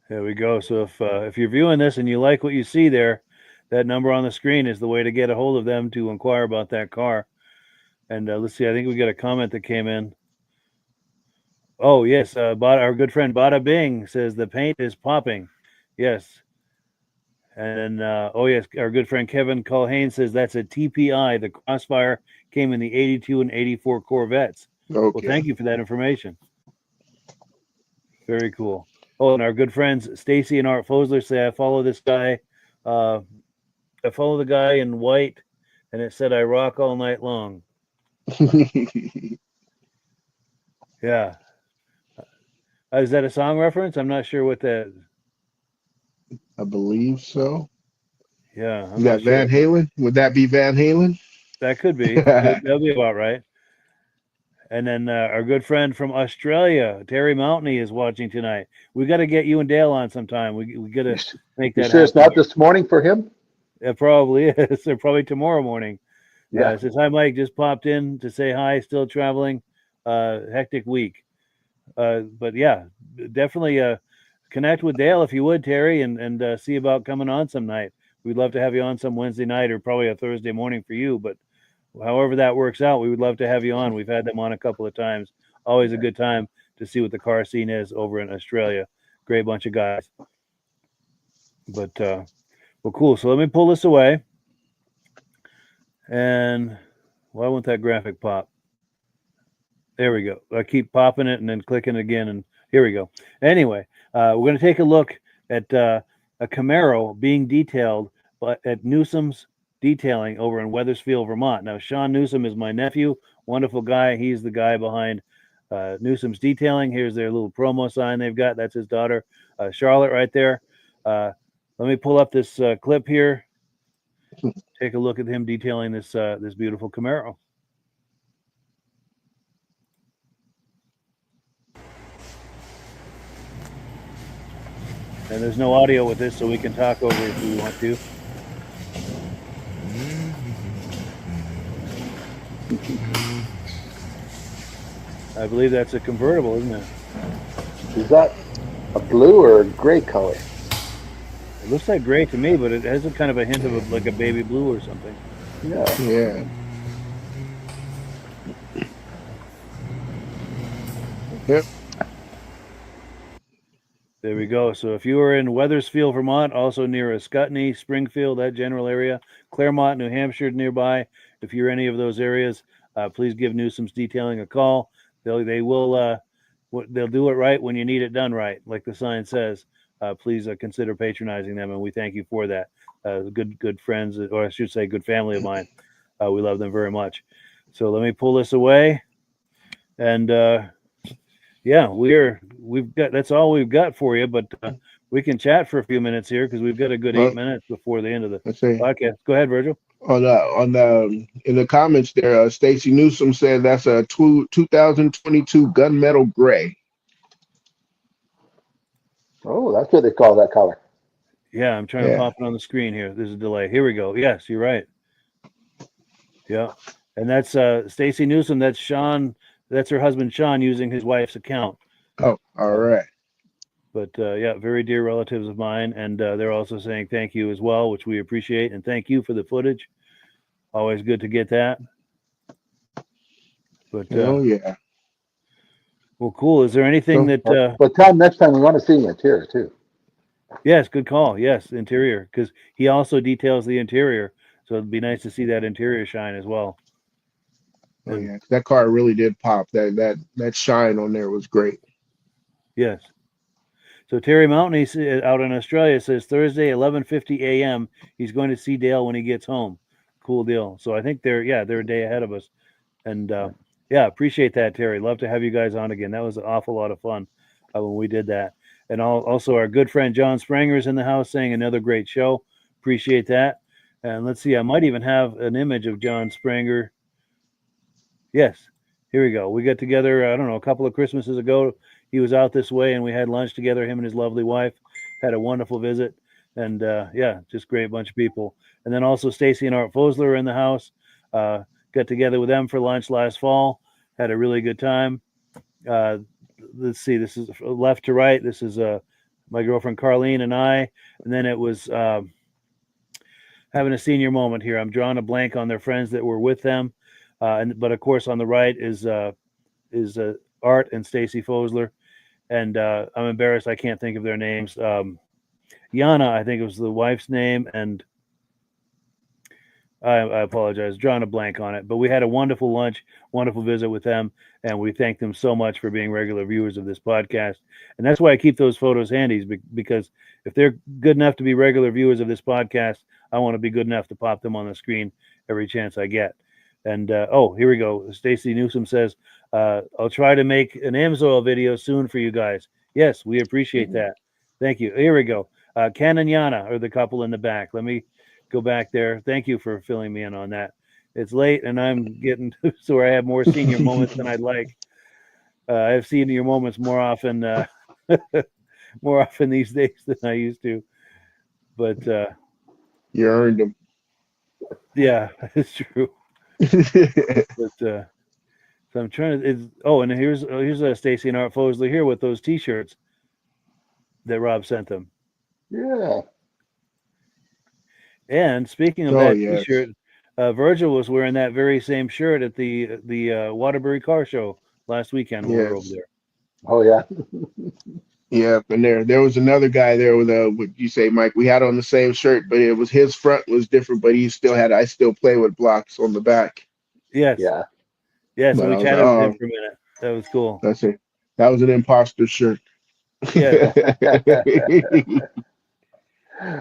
There we go. So if you're viewing this and you like what you see there, that number on the screen is the way to get a hold of them to inquire about that car. And let's see, I think we got a comment that came in. Oh, yes. Our good friend Bada Bing says the paint is popping. Yes. And oh, yes, our good friend Kevin Culhane says that's a TPI. The Crossfire came in the 82 and 84 Corvettes. Okay. Well, thank you for that information. Very cool. Oh, and our good friends Stacy and Art Fosler say, I follow this guy. I follow the guy in white, and it said, I rock all night long. Yeah. Is that a song reference? I'm not sure what that. I believe so. Yeah. Is that Van Halen? Would that be Van Halen? That could be. That'll be about right. And then our good friend from Australia, Terry Mountney, is watching tonight. We got to get you and Dale on sometime. We got to make that. You sure it's not this morning for him? It probably is. Or probably tomorrow morning. Yeah. Says hi, Mike. Just popped in to say hi. Still traveling. Hectic week. But yeah, definitely connect with Dale if you would, Terry, and see about coming on some night. We'd love to have you on some Wednesday night or probably a Thursday morning for you. But however that works out, we would love to have you on. We've had them on a couple of times. Always a good time to see what the car scene is over in Australia. Great bunch of guys. But well, cool. So let me pull this away. And why won't that graphic pop? There we go. I keep popping it and then clicking again, and here we go. Anyway, we're going to take a look at a Camaro being detailed at Newsom's Detailing over in Wethersfield, Vermont. Now, Sean Newsom is my nephew. Wonderful guy. He's the guy behind Newsom's Detailing. Here's their little promo sign they've got. That's his daughter, Charlotte, right there. Let me pull up this clip here. Take a look at him detailing this this beautiful Camaro. And there's no audio with this, so we can talk over if we want to. I believe that's a convertible, isn't it? Is that a blue or a gray color? It looks like gray to me, but it has a kind of a hint of like a baby blue or something. Yeah. Yeah. Yep. There we go. So if you are in Wethersfield, Vermont, also near Ascutney, Springfield, that general area, Claremont, New Hampshire nearby, if you're any of those areas, please give Newsom's Detailing a call. They'll do it right when you need it done right, like the sign says. Please consider patronizing them, and we thank you for that. Good friends, or I should say, good family of mine. We love them very much. So let me pull this away, and yeah, we've got that's all we've got for you. But we can chat for a few minutes here because we've got a good 8 minutes before the end of the podcast. Go ahead, Virgil. On the in the comments there, Stacy Newsom said that's a 2022 gunmetal gray. Oh, that's what they call that color. Yeah, I'm trying to pop it on the screen here. There's a delay. Here we go. Yes, you're right. Yeah, and that's Stacy Newsom. That's Sean. That's her husband Sean using his wife's account. Oh, all right. But yeah, very dear relatives of mine, and they're also saying thank you as well, which we appreciate, and thank you for the footage. Always good to get that. But oh yeah. Well, cool. Is there anything that? But Tom, next time we want to see the interior too. Yes, good call. Yes, interior, because he also details the interior, so it'd be nice to see that interior shine as well. Oh yeah, that car really did pop. That shine on there was great. Yes. So Terry Mountain, he's out in Australia, says Thursday, 11:50 a.m. He's going to see Dale when he gets home. Cool deal. So I think they're a day ahead of us, and yeah, appreciate that, Terry. Love to have you guys on again. That was an awful lot of fun when we did that. And also our good friend John Spranger's in the house saying another great show. Appreciate that. And let's see, I might even have an image of John Spranger. Yes, here we go. We got together, I don't know, a couple of Christmases ago. He was out this way and we had lunch together, him and his lovely wife. Had a wonderful visit. And yeah, just great bunch of people. And then also Stacy and Art Fosler are in the house. Got together with them for lunch last fall. Had a really good time. Let's see, this is left to right. This is my girlfriend Carlene and I. And then it was having a senior moment here. I'm drawing a blank on their friends that were with them. But of course, on the right is Art and Stacy Fosler. And I'm embarrassed, I can't think of their names. Yana, I think it was the wife's name, and I apologize, drawing a blank on it. But we had a wonderful lunch, wonderful visit with them, and we thank them so much for being regular viewers of this podcast. And that's why I keep those photos handy, because if they're good enough to be regular viewers of this podcast, I want to be good enough to pop them on the screen every chance I get. And oh, here we go. Stacy Newsom says, I'll try to make an Amsoil video soon for you guys. Yes, we appreciate that. Thank you. Here we go. Ken and Yana are the couple in the back. Let me go back there. Thank you for filling me in on that. It's late and I'm getting to where I have more senior moments than I'd like. I have senior moments more often these days than I used to. But you earned them. Yeah, it's true. But so I'm trying to. And here's Stacy and Art Fosler here with those T-shirts that Rob sent them. Yeah. And speaking of that T-shirt, Virgil was wearing that very same shirt at the Waterbury Car Show last weekend when we were over there. Oh yeah. Yeah, and there was another guy there with what you say, Mike. We had on the same shirt, but it was his front was different, but he still had I still play with blocks on the back. Yes. Yeah. Yeah, so we chatted with him for a minute. That was cool. That's it. That was an imposter shirt. Yeah.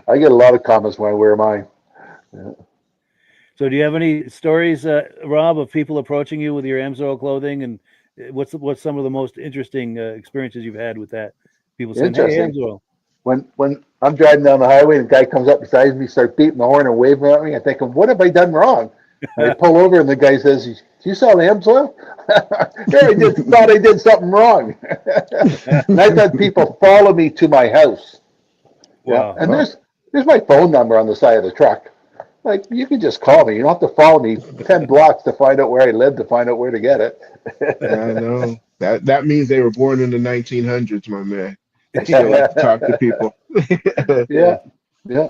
I get a lot of comments when I wear mine. Yeah. So do you have any stories, Rob, of people approaching you with your Amsoil clothing, and what's some of the most interesting experiences you've had with that? People saying, "Hey, Amsoil." When I'm driving down the highway and the guy comes up beside me, starts beating the horn and waving at me. I'm thinking, what have I done wrong? And I pull over and the guy says, "Do you sell Amsoil?" Yeah, I just thought I did something wrong. And I've had people follow me to my house. Yeah, Wow. and there's my phone number on the side of the truck. Like, you can just call me. You don't have to follow me 10 blocks to find out where I live, to find out where to get it. I know that means they were born in the 1900s, my man. They still like to talk to people. Yeah, yeah.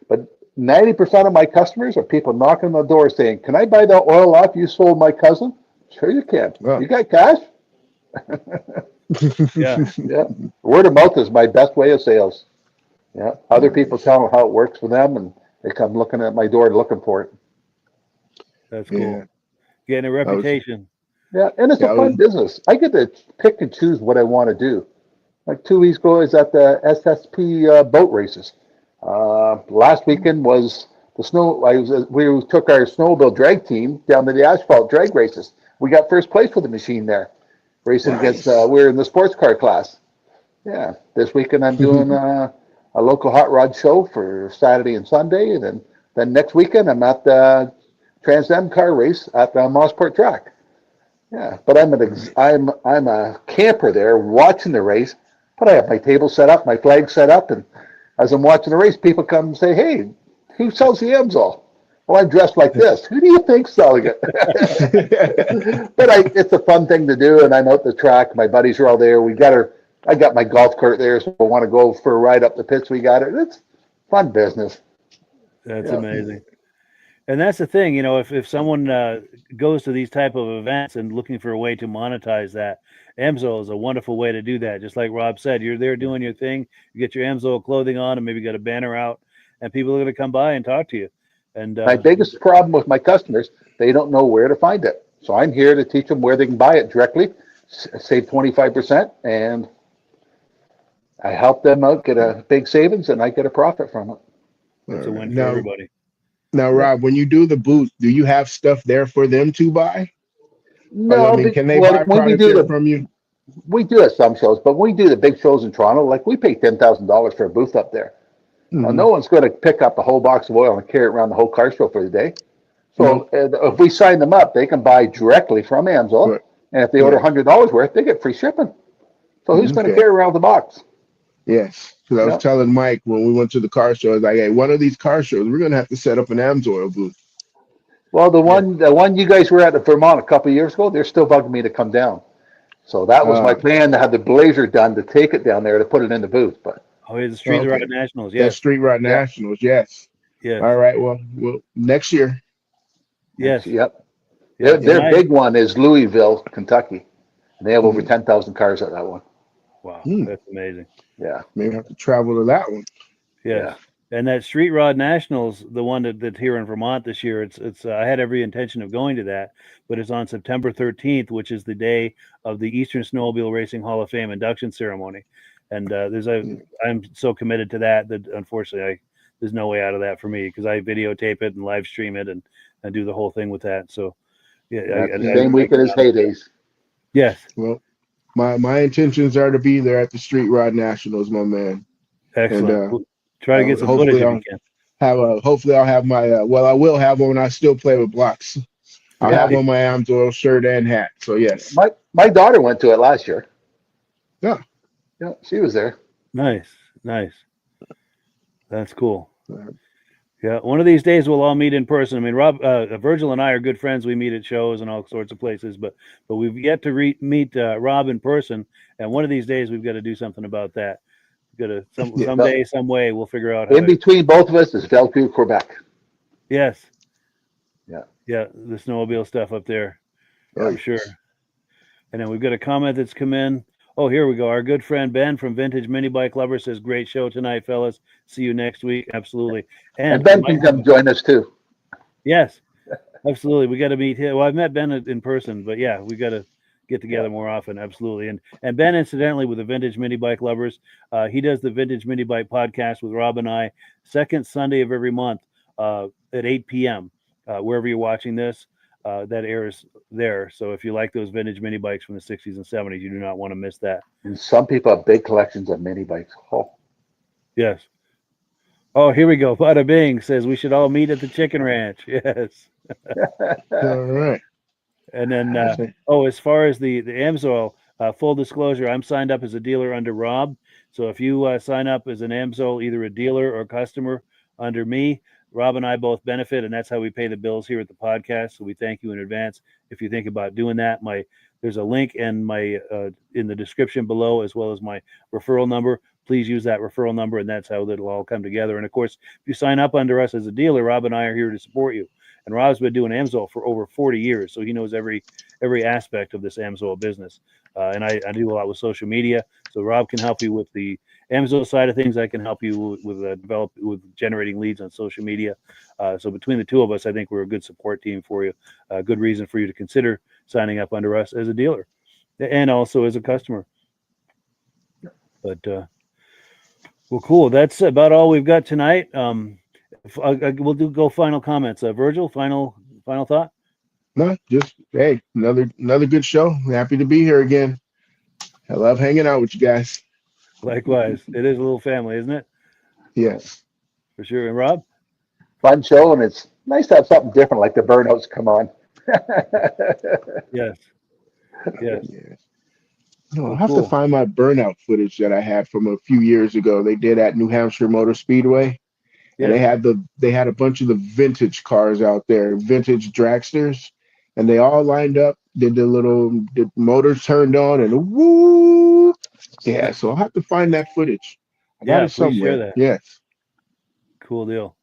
But 90% of my customers are people knocking on the door saying, "Can I buy the oil off you sold my cousin?" Sure you can. Wow. You got cash? Yeah. Yeah. Word of mouth is my best way of sales. Yeah. Other people tell me how it works for them, and they come looking at my door looking for it. That's cool. Yeah. Getting a reputation. Yeah, and it's a fun business. I get to pick and choose what I want to do. Like 2 weeks ago, I was at the SSP boat races. Last weekend was the snow. We took our snowmobile drag team down to the asphalt drag races. We got first place with the machine there, racing against. We're in the sports car class. Yeah, this weekend I'm doing a local hot rod show for Saturday and Sunday, and then next weekend I'm at the Trans Am car race at the Mossport track. Yeah, but I'm a camper there watching the race, but I have my table set up, my flag set up, and as I'm watching the race, people come and say, "Hey, who sells the Amsoil?" Well, I'm dressed like this. Who do you think's selling it? But it's a fun thing to do, and I'm out the track. My buddies are all there. I got my golf cart there, so I want to go for a ride up the pits. We got it. It's fun business. That's amazing. And that's the thing, if someone goes to these type of events and looking for a way to monetize that, Amsoil is a wonderful way to do that. Just like Rob said, you're there doing your thing, you get your Amsoil clothing on, and maybe got a banner out, and people are going to come by and talk to you. And my biggest problem with my customers, they don't know where to find it. So I'm here to teach them where they can buy it directly, save 25%, and I help them out, get a big savings, and I get a profit from it. It's a win for everybody. Now, Rob, when you do the booth, do you have stuff there for them to buy? No, I mean, can they buy product there from you? We do at some shows, but when we do the big shows in Toronto, like we pay $10,000 for a booth up there. Mm-hmm. No one's going to pick up a whole box of oil and carry it around the whole car show for the day. So if we sign them up, they can buy directly from Amsoil. Right. And if they order $100 worth, they get free shipping. So who's going to carry around the box? Yes. Because I was telling Mike when we went to the car show, I was like, hey, one of these car shows, we're going to have to set up an Amsoil booth. Well, the one you guys were at Vermont a couple of years ago, they're still bugging me to come down. So that was my plan, to have the blazer done, to take it down there to put it in the booth. But the Street Rod Nationals, yes. Street Rod Nationals, yes. Yes. All right, well, next year. Yes. Yep. Their big one is Louisville, Kentucky. And they have over 10,000 cars at that one. Wow, that's amazing. Yeah. Maybe have to travel to that one. Yes. Yeah. And that Street Rod Nationals, the one that's here in Vermont this year, it's I had every intention of going to that, but it's on September 13th, which is the day of the Eastern Snowmobile Racing Hall of Fame induction ceremony. And I'm so committed to that unfortunately there's no way out of that for me, because I videotape it and live stream it and do the whole thing with that. So same weekend as Heydays. Yes. Well, my intentions are to be there at the Street Rod Nationals, my man. Excellent. And, try to get some footage if you can. Hopefully I'll have my I will have one. I still play with blocks. I'll have on my Amsoil shirt and hat. So yes. My daughter went to it last year. Yeah. Yeah, she was there. Nice. That's cool. Yeah, one of these days we'll all meet in person. I mean, Rob, Virgil and I are good friends. We meet at shows and all sorts of places, but we've yet to meet Rob in person. And one of these days we've got to do something about that. We've got to someday, some way, we'll figure out. In between both of us is Velcro, Quebec. Yes. Yeah. Yeah, the snowmobile stuff up there, for sure. And then we've got a comment that's come in. Oh, here we go. Our good friend Ben from Vintage Mini Bike Lover says, "Great show tonight, fellas. See you next week." Absolutely. And Ben can come join us too. Yes, absolutely. We got to meet him. Well, I've met Ben in person, but yeah, we got to get together more often. Absolutely. And Ben, incidentally, with the Vintage Mini Bike Lovers, he does the Vintage Mini Bike podcast with Rob and I, second Sunday of every month at 8 p.m. Wherever you're watching this. That airs there. So if you like those vintage mini bikes from the 60s and 70s, you do not want to miss that. And some people have big collections of mini bikes. Oh. Yes. Oh, here we go. Bada Bing says we should all meet at the chicken ranch. Yes. All right. And then, as far as the Amsoil, full disclosure, I'm signed up as a dealer under Rob. So if you sign up as an Amsoil, either a dealer or customer under me, Rob and I both benefit, and that's how we pay the bills here at the podcast. So we thank you in advance if you think about doing that. There's a link in the description below, as well as my referral number. Please use that referral number, and that's how it'll all come together. And of course, if you sign up under us as a dealer, Rob and I are here to support you. And Rob's been doing Amsoil for over 40 years, so he knows every aspect of this Amsoil business. And I do a lot with social media, so Rob can help you with the Amsoil side of things. I can help you with generating leads on social media. So between the two of us, I think we're a good support team for you. A good reason for you to consider signing up under us as a dealer and also as a customer. But well, cool. That's about all we've got tonight. We'll go final comments. Virgil, final thought. No, just hey, another good show. Happy to be here again. I love hanging out with you guys. Likewise, it is a little family, isn't it? Yes, for sure. And Rob, fun show, and it's nice to have something different, like the burnouts come on. Yes. No, I'll have to find my burnout footage that I had from a few years ago. They did at New Hampshire Motor Speedway. And they had a bunch of the vintage cars out there, vintage dragsters, and they all lined up, did the motors turned on, and woo! Yeah, so I'll have to find that footage. I got it somewhere. Share that. Yes. Cool deal.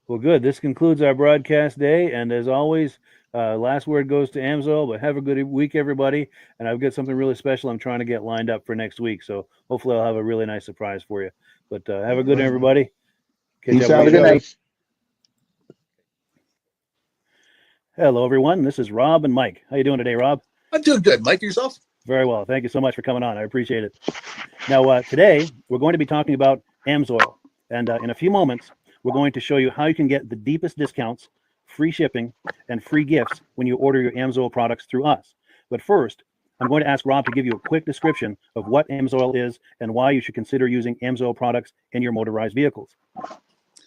Well, good. This concludes our broadcast day, and as always, last word goes to Amsoil, but have a good week, everybody. And I've got something really special I'm trying to get lined up for next week, so hopefully I'll have a really nice surprise for you. But have a good one, everybody. Peace out. Good night. Hello, everyone. This is Rob and Mike. How you doing today, Rob? I'm doing good. Mike, yourself? Very well. Thank you so much for coming on. I appreciate it. Now, today, we're going to be talking about Amsoil. And in a few moments, we're going to show you how you can get the deepest discounts, free shipping, and free gifts when you order your Amsoil products through us. But first, I'm going to ask Rob to give you a quick description of what Amsoil is and why you should consider using Amsoil products in your motorized vehicles.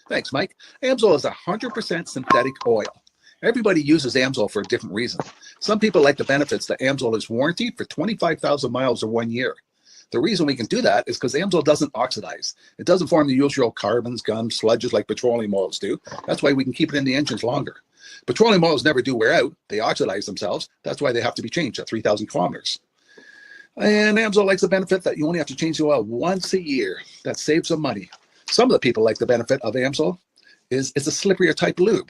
Thanks, Mike. Amsoil is 100% synthetic oil. Everybody uses Amsoil for a different reason. Some people like the benefits that Amsoil is warranted for 25,000 miles or 1 year. The reason we can do that is because Amsoil doesn't oxidize. It doesn't form the usual carbons, gums, sludges like petroleum oils do. That's why we can keep it in the engines longer. Petroleum oils never do wear out. They oxidize themselves. That's why they have to be changed at 3,000 kilometers. And Amsoil likes the benefit that you only have to change the oil once a year. That saves some money. Some of the people like the benefit of Amsoil is it's a slipperier type lube.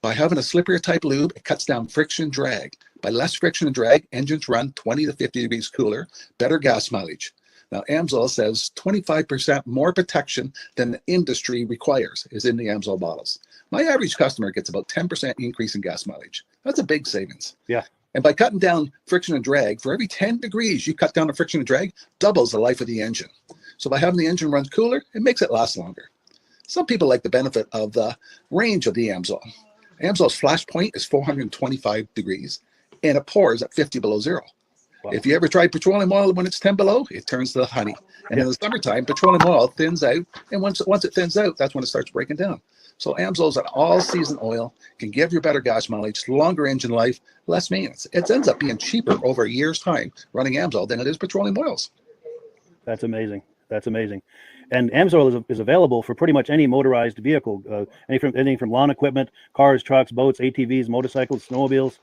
By having a slipperier type lube, it cuts down friction and drag. By less friction and drag, engines run 20 to 50 degrees cooler, better gas mileage. Now, Amsoil says 25% more protection than the industry requires is in the Amsoil bottles. My average customer gets about 10% increase in gas mileage. That's a big savings. Yeah. And by cutting down friction and drag, for every 10 degrees you cut down the friction and drag, doubles the life of the engine. So by having the engine run cooler, it makes it last longer. Some people like the benefit of the range of the Amsoil. Amsoil's flash point is 425 degrees, and it pours at 50 below zero. Wow. If you ever tried petroleum oil when it's 10 below, it turns to honey. And in the summertime, petroleum oil thins out, and once it thins out, that's when it starts breaking down. So Amsoil's an all-season oil, can give you better gas mileage, longer engine life, less maintenance. It ends up being cheaper over a year's time running Amsoil than it is petroleum oils. That's amazing. That's amazing. And Amsoil is available for pretty much any motorized vehicle, anything from lawn equipment, cars, trucks, boats, ATVs, motorcycles, snowmobiles.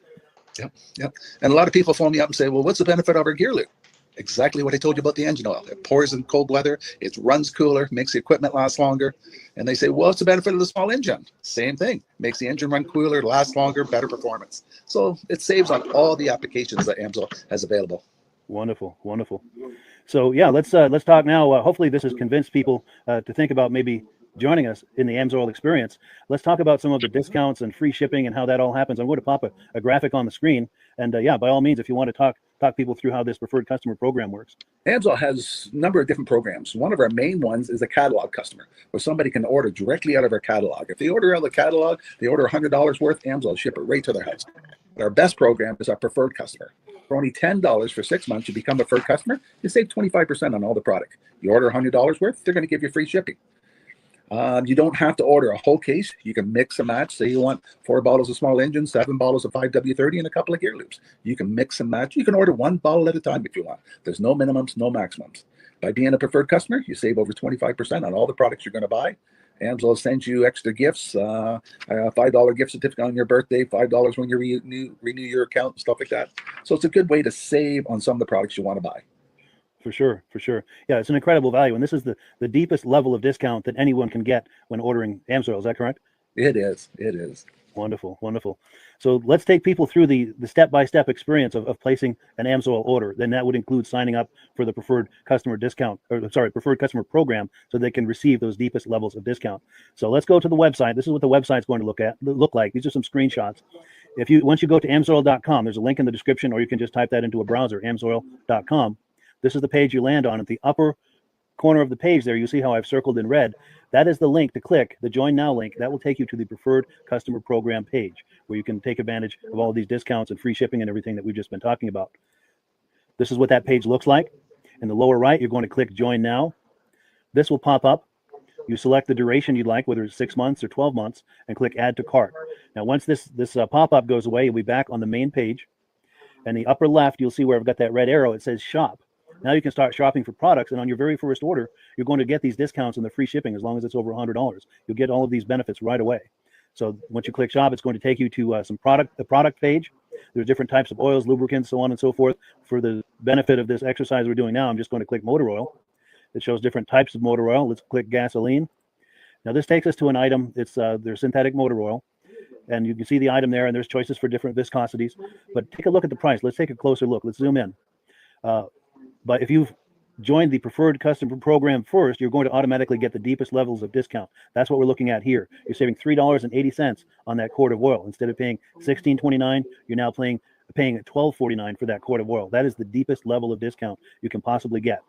Yep. And a lot of people phone me up and say, well, what's the benefit of our gear lube? Exactly what I told you about the engine oil. It pours in cold weather, it runs cooler, makes the equipment last longer. And they say, well, what's the benefit of the small engine? Same thing. Makes the engine run cooler, last longer, better performance. So it saves on all the applications that Amsoil has available. Wonderful, wonderful. So yeah, let's talk now. Hopefully this has convinced people to think about maybe joining us in the Amsoil experience. Let's talk about some of the discounts and free shipping and how that all happens. I'm going to pop a graphic on the screen. And yeah, by all means, if you want to talk people through how this preferred customer program works. Amsoil has a number of different programs. One of our main ones is a catalog customer, where somebody can order directly out of our catalog. If they order out of the catalog, they order $100 worth, Amsoil ship it right to their house. But our best program is our preferred customer. For only $10 for 6 months, you become a preferred customer. You save 25% on all the product. You order $100 worth, they're going to give you free shipping. You don't have to order a whole case. You can mix and match. Say you want 4 bottles of small engine, 7 bottles of 5W30, and a couple of gear loops. You can mix and match. You can order 1 bottle at a time if you want. There's no minimums, no maximums. By being a preferred customer, you save over 25% on all the products you're going to buy. Amsoil sends you extra gifts, a $5 gift certificate on your birthday, $5 when you renew your account, and stuff like that. So it's a good way to save on some of the products you want to buy. For sure, for sure. Yeah, it's an incredible value, and this is the deepest level of discount that anyone can get when ordering Amsoil. Is that correct? It is. It is. Wonderful, wonderful. So let's take people through the step-by-step experience of placing an Amsoil order. Then that would include signing up for the preferred customer discount, or sorry, preferred customer program, so they can receive those deepest levels of discount. So let's go to the website. This is what the website's going to look like. These are some screenshots. Once you go to amsoil.com, there's a link in the description, or you can just type that into a browser, amsoil.com. This is the page you land on. At the upper corner of the page there, you see how I've circled in red. That is the link to click, the Join Now link. That will take you to the Preferred Customer Program page, where you can take advantage of all of these discounts and free shipping and everything that we've just been talking about. This is what that page looks like. In the lower right, you're going to click Join Now. This will pop up. You select the duration you'd like, whether it's 6 months or 12 months, and click Add to Cart. Now, once this pop-up goes away, you'll be back on the main page. And the upper left, you'll see where I've got that red arrow. It says Shop. Now you can start shopping for products, and on your very first order, you're going to get these discounts and the free shipping as long as it's over $100. You'll get all of these benefits right away. So once you click Shop, it's going to take you to the product page. There's different types of oils, lubricants, so on and so forth. For the benefit of this exercise we're doing now, I'm just going to click motor oil. It shows different types of motor oil. Let's click gasoline. Now this takes us to an item. It's their synthetic motor oil. And you can see the item there, and there's choices for different viscosities. But take a look at the price. Let's take a closer look. Let's zoom in. But if you've joined the Preferred Customer Program first, you're going to automatically get the deepest levels of discount. That's what we're looking at here. You're saving $3.80 on that quart of oil. Instead of paying $16.29, you're now paying $12.49 for that quart of oil. That is the deepest level of discount you can possibly get.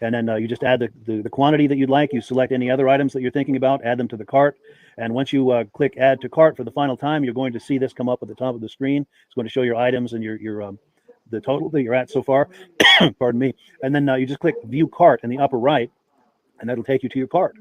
And then you just add the quantity that you'd like. You select any other items that you're thinking about, add them to the cart. And once you click Add to Cart for the final time, you're going to see this come up at the top of the screen. It's going to show your items and your the total that you're at so far. Pardon me. And then you just click View Cart in the upper right, and that'll take you to your cart.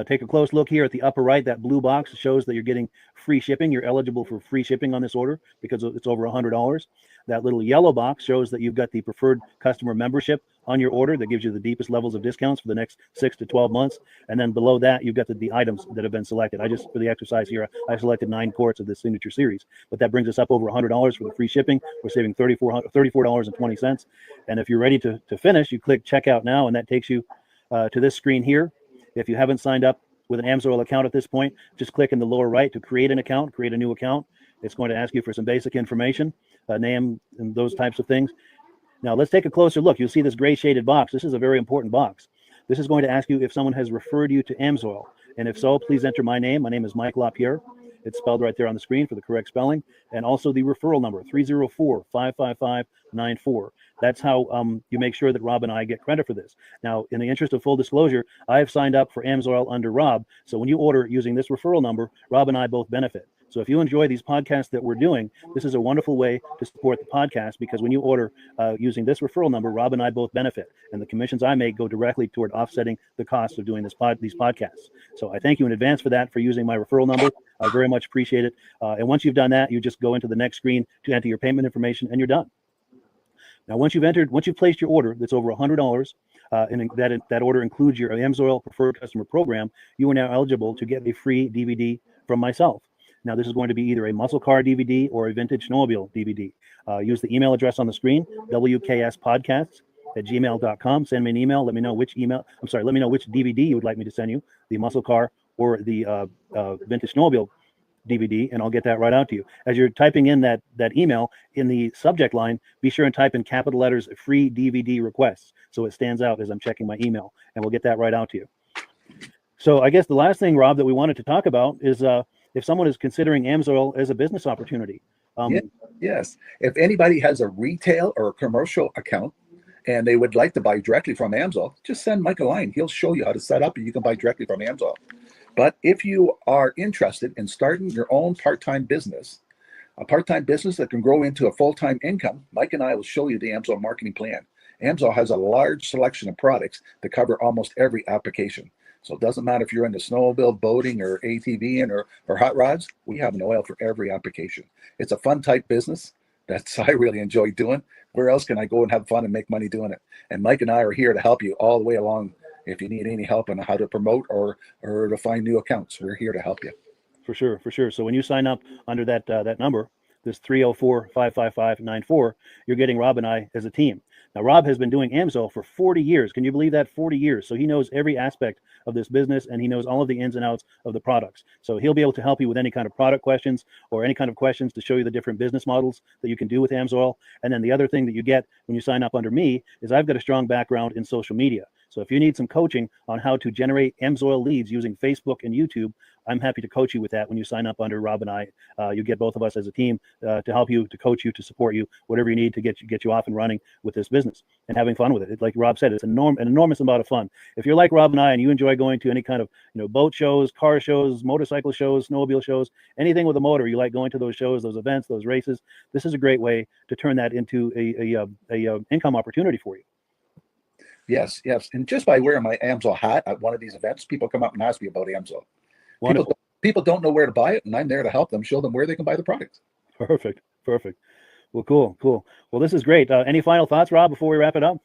Take a close look here at the upper right. That blue box shows that you're getting free shipping. You're eligible for free shipping on this order because it's over $100. That little yellow box shows that you've got the preferred customer membership on your order. That gives you the deepest levels of discounts for the next 6 to 12 months. And then below that, you've got the items that have been selected. For the exercise here, I selected 9 quarts of the Signature Series, but that brings us up over $100 for the free shipping. We're saving $34.20. And if you're ready to finish, you click Checkout Now, and that takes you to this screen here. If you haven't signed up with an Amsoil account at this point, just click in the lower right to create an account, create a new account. It's going to ask you for some basic information, name and those types of things. Now let's take a closer look. You'll see this gray shaded box. This is a very important box. This is going to ask you if someone has referred you to Amsoil. And if so, please enter my name. My name is Mike LaPierre. It's spelled right there on the screen for the correct spelling. And also the referral number, 304-555-94. That's how you make sure that Rob and I get credit for this. Now, in the interest of full disclosure, I have signed up for Amsoil under Rob. So when you order using this referral number, Rob and I both benefit. So if you enjoy these podcasts that we're doing, this is a wonderful way to support the podcast, because when you order using this referral number, Rob and I both benefit. And the commissions I make go directly toward offsetting the cost of doing these podcasts. So I thank you in advance for using my referral number. I very much appreciate it. And once you've done that, you just go into the next screen to enter your payment information, and you're done. Now, once you've placed your order that's over $100, and that order includes your Amsoil Preferred Customer Program, you are now eligible to get a free DVD from myself. Now, this is going to be either a muscle car DVD or a vintage snowmobile DVD. Use the email address on the screen, wkspodcasts@gmail.com. Send me an email. Let me know which DVD you would like me to send you, the muscle car or the vintage snowmobile DVD, and I'll get that right out to you. As you're typing in that email, in the subject line, be sure and type in capital letters "free DVD requests" so it stands out as I'm checking my email, and we'll get that right out to you. So I guess the last thing, Rob, that we wanted to talk about is if someone is considering Amsoil as a business opportunity. Yes. If anybody has a retail or a commercial account and they would like to buy directly from Amsoil, just send Mike a line. He'll show you how to set up, and you can buy directly from Amsoil. But if you are interested in starting your own part-time business, A part-time business that can grow into a full-time income, Mike and I will show you the Amsoil marketing plan. Amsoil has a large selection of products that cover almost every application. So it doesn't matter if you're into snowmobile, boating, or ATVing or hot rods, we have an oil for every application. It's a fun type business that's I really enjoy doing. Where else can I go and have fun and make money doing it? And Mike and I are here to help you all the way along. If you need any help on how to promote or to find new accounts, we're here to help you. For sure, for sure. So when you sign up under that that number, this 304-555-94, you're getting Rob and I as a team. Now, Rob has been doing Amsoil for 40 years. Can you believe that? 40 years. So he knows every aspect of this business, and he knows all of the ins and outs of the products. So he'll be able to help you with any kind of product questions or any kind of questions to show you the different business models that you can do with Amsoil. And then the other thing that you get when you sign up under me is I've got a strong background in social media. So if you need some coaching on how to generate Amsoil leads using Facebook and YouTube, I'm happy to coach you with that when you sign up under Rob and I. You get both of us as a team to help you, to coach you, to support you, whatever you need to get you off and running with this business and having fun with it. Like Rob said, it's an enormous amount of fun. If you're like Rob and I and you enjoy going to any kind of boat shows, car shows, motorcycle shows, snowmobile shows, anything with a motor, you like going to those shows, those events, those races, this is a great way to turn that into a income opportunity for you. Yes, yes. And just by wearing my Amsoil hat at one of these events, people come up and ask me about Amsoil. People don't know where to buy it, and I'm there to help them, show them where they can buy the product. Perfect. Well, cool. Well, this is great. Any final thoughts, Rob, before we wrap it up?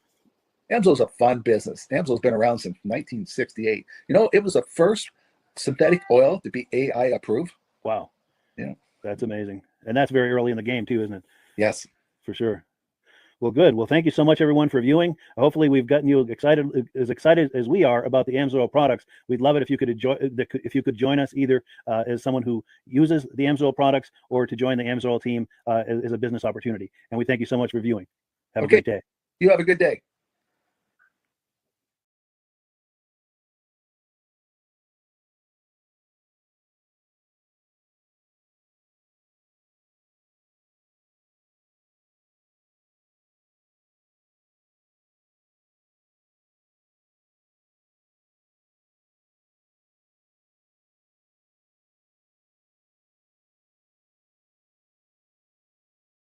Amsoil's a fun business. Amsoil's been around since 1968. It was the first synthetic oil to be AI approved. Wow. Yeah. That's amazing. And that's very early in the game too, isn't it? Yes. For sure. Well, good. Well, thank you so much, everyone, for viewing. Hopefully, we've gotten you excited as we are about the Amsoil products. We'd love it if you could join us either as someone who uses the Amsoil products or to join the Amsoil team as a business opportunity. And we thank you so much for viewing. Have a great day. You have a good day.